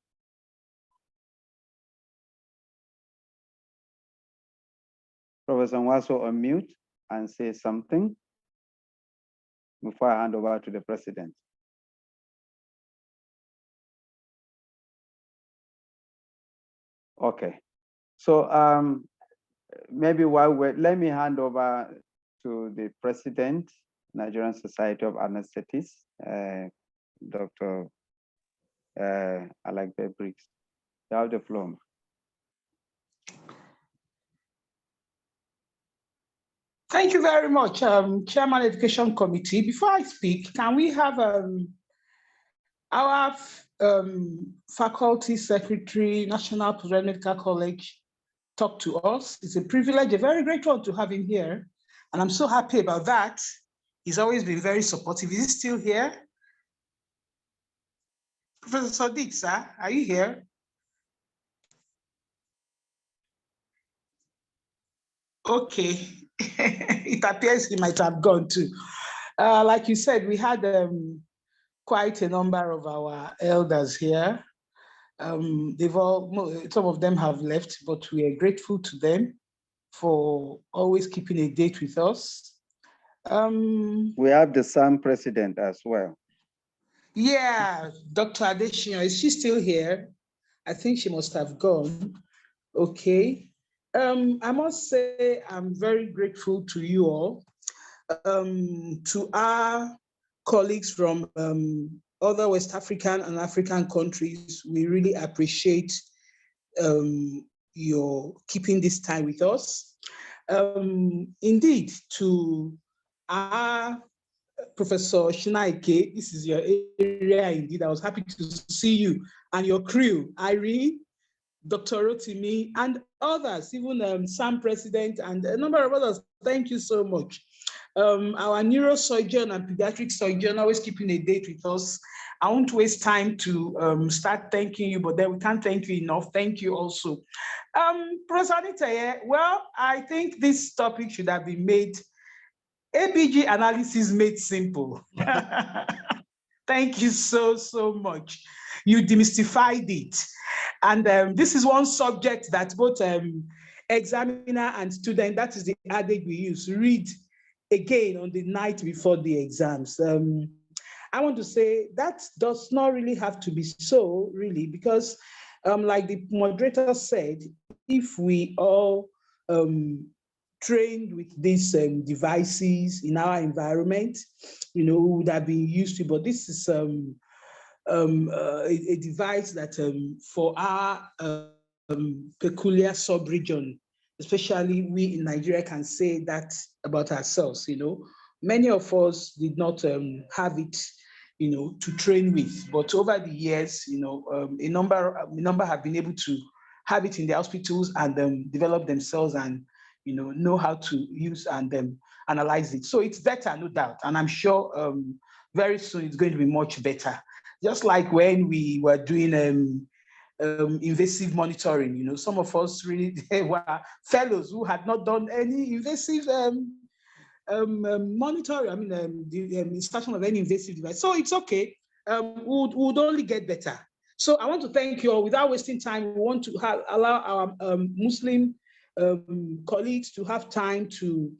Professor Nwaso, unmute and say something before I hand over to the president. Okay, so maybe let me hand over to the president, Nigerian Society of Anesthetists, Dr. Alagbe Briggs. You have the floor. Thank you very much, Chairman Education Committee. Before I speak, can we have our Faculty Secretary, National Postgraduate Medical College, talk to us? It's a privilege, a very great one to have him here. And I'm so happy about that. He's always been very supportive. Is he still here? Professor Sadiq, sir, are you here? Okay, it appears he might have gone too. Like you said, we had quite a number of our elders here. Some of them have left, but we are grateful to them for always keeping a date with us. We have the SAM president as well. Yeah, Dr. Adesina, is she still here? I think she must have gone. Okay. I must say I'm very grateful to you all, to our colleagues from other West African and African countries. We really appreciate your keeping this time with us. Indeed, to our Professor Shinaike, this is your area indeed. I was happy to see you and your crew, Irene, Dr. Rotimi, and others, even Sam President and a number of others. Thank you so much. Our neurosurgeon and pediatric surgeon always keeping a date with us. I won't waste time to start thanking you, but then we can't thank you enough. Thank you also. Professor Anita, well, I think this topic should have been made, ABG analysis made simple. Thank you so, so much. You demystified it. And this is one subject that both examiner and student, that is the adage we use, read again on the night before the exams. I want to say that does not really have to be so, really, because like the moderator said, if we all trained with these devices in our environment, we would have been used to, but this is a device that for our peculiar sub-region, especially we in Nigeria can say that about ourselves, Many of us did not have it, to train with, but over the years, a number have been able to have it in the hospitals and develop themselves and, know how to use and analyze it. So it's better, no doubt. And I'm sure very soon it's going to be much better. Just like when we were doing invasive monitoring, some of us really were fellows who had not done any invasive monitoring, the installation of any invasive device. So it's okay. We would only get better. So I want to thank you all. Without wasting time, we want to allow our Muslim colleagues to have time to,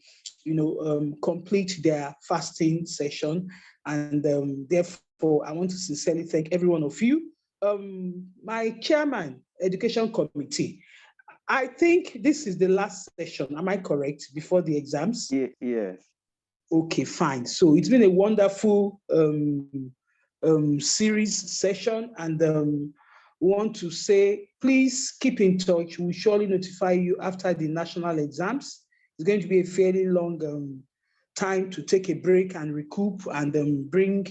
complete their fasting session. And therefore, I want to sincerely thank every one of you. My chairman, Education Committee, I think this is the last session. Am I correct? Before the exams? Yes. Okay, fine. So it's been a wonderful series session, and want to say, please keep in touch. We'll surely notify you after the national exams. It's going to be a fairly long time to take a break and recoup and bring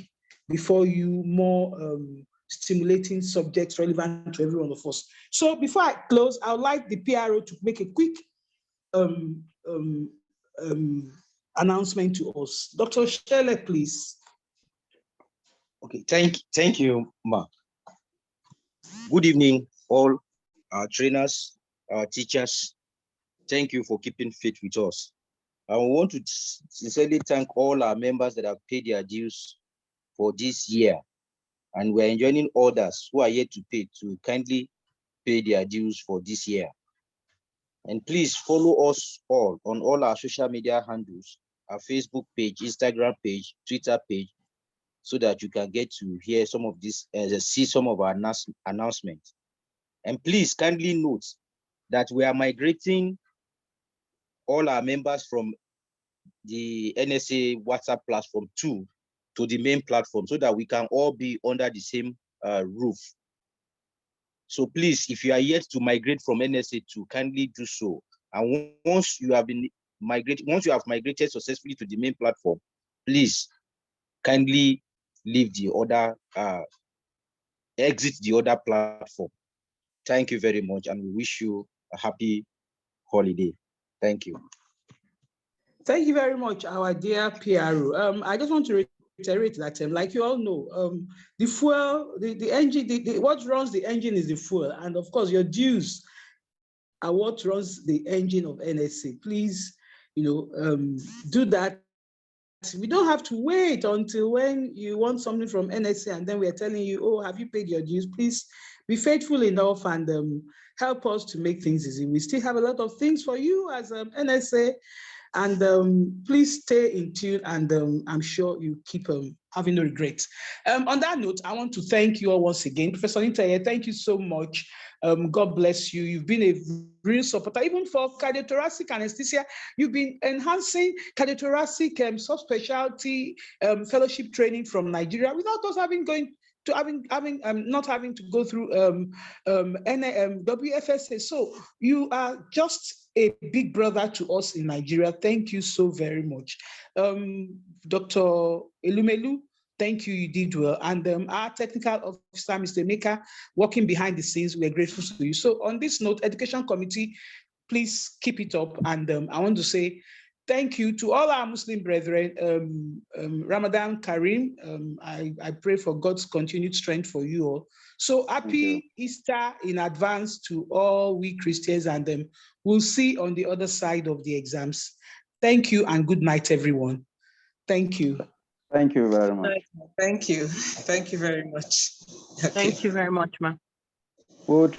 before you more stimulating subjects relevant to every one of us. So before I close, I would like the PRO to make a quick announcement to us. Dr. Shelley, please. Okay, thank you, Ma. Good evening, all our trainers, our teachers. Thank you for keeping faith with us. I want to sincerely thank all our members that have paid their dues for this year. And we're enjoining others who are yet to pay to kindly pay their dues for this year. And please follow us all on all our social media handles, our Facebook page, Instagram page, Twitter page, so that you can get to hear some of this, see some of our announcements. And please kindly note that we are migrating all our members from the NSA WhatsApp platform to the main platform so that we can all be under the same roof. So please, if you are yet to migrate from NSA to, kindly do so. And once you have migrated successfully to the main platform, please kindly leave the other, exit the other platform. Thank you very much, and we wish you a happy holiday. Thank you. Thank you very much, our dear PRO. I just want to reiterate that, like you all know, the fuel, the engine, what runs the engine is the fuel. And of course, your dues are what runs the engine of NSA. Please, do that. We don't have to wait until when you want something from NSA and then we are telling you, oh, have you paid your dues? Please be faithful enough and help us to make things easy. We still have a lot of things for you as NSA. And please stay in tune, and I'm sure you keep having no regrets. On that note, I want to thank you all once again. Professor Nitaye, thank you so much. God bless you. You've been a real supporter, even for cardiothoracic anesthesia. You've been enhancing cardiothoracic subspecialty fellowship training from Nigeria without us not having to go through WFSA. So you are just a big brother to us in Nigeria. Thank you so very much. Dr. Elumelu, thank you, you did well. And our technical officer, Mr. Emeka, working behind the scenes, we're grateful to you. So on this note, Education Committee, please keep it up. And I want to say Thank you to all our Muslim brethren. Ramadan Kareem, I pray for God's continued strength for you all. So happy Easter in advance to all we Christians, and we'll see on the other side of the exams. Thank you and good night, everyone. Thank you. Thank you very much. Thank you. Thank you very much. Okay. Thank you very much, ma'am. We'll try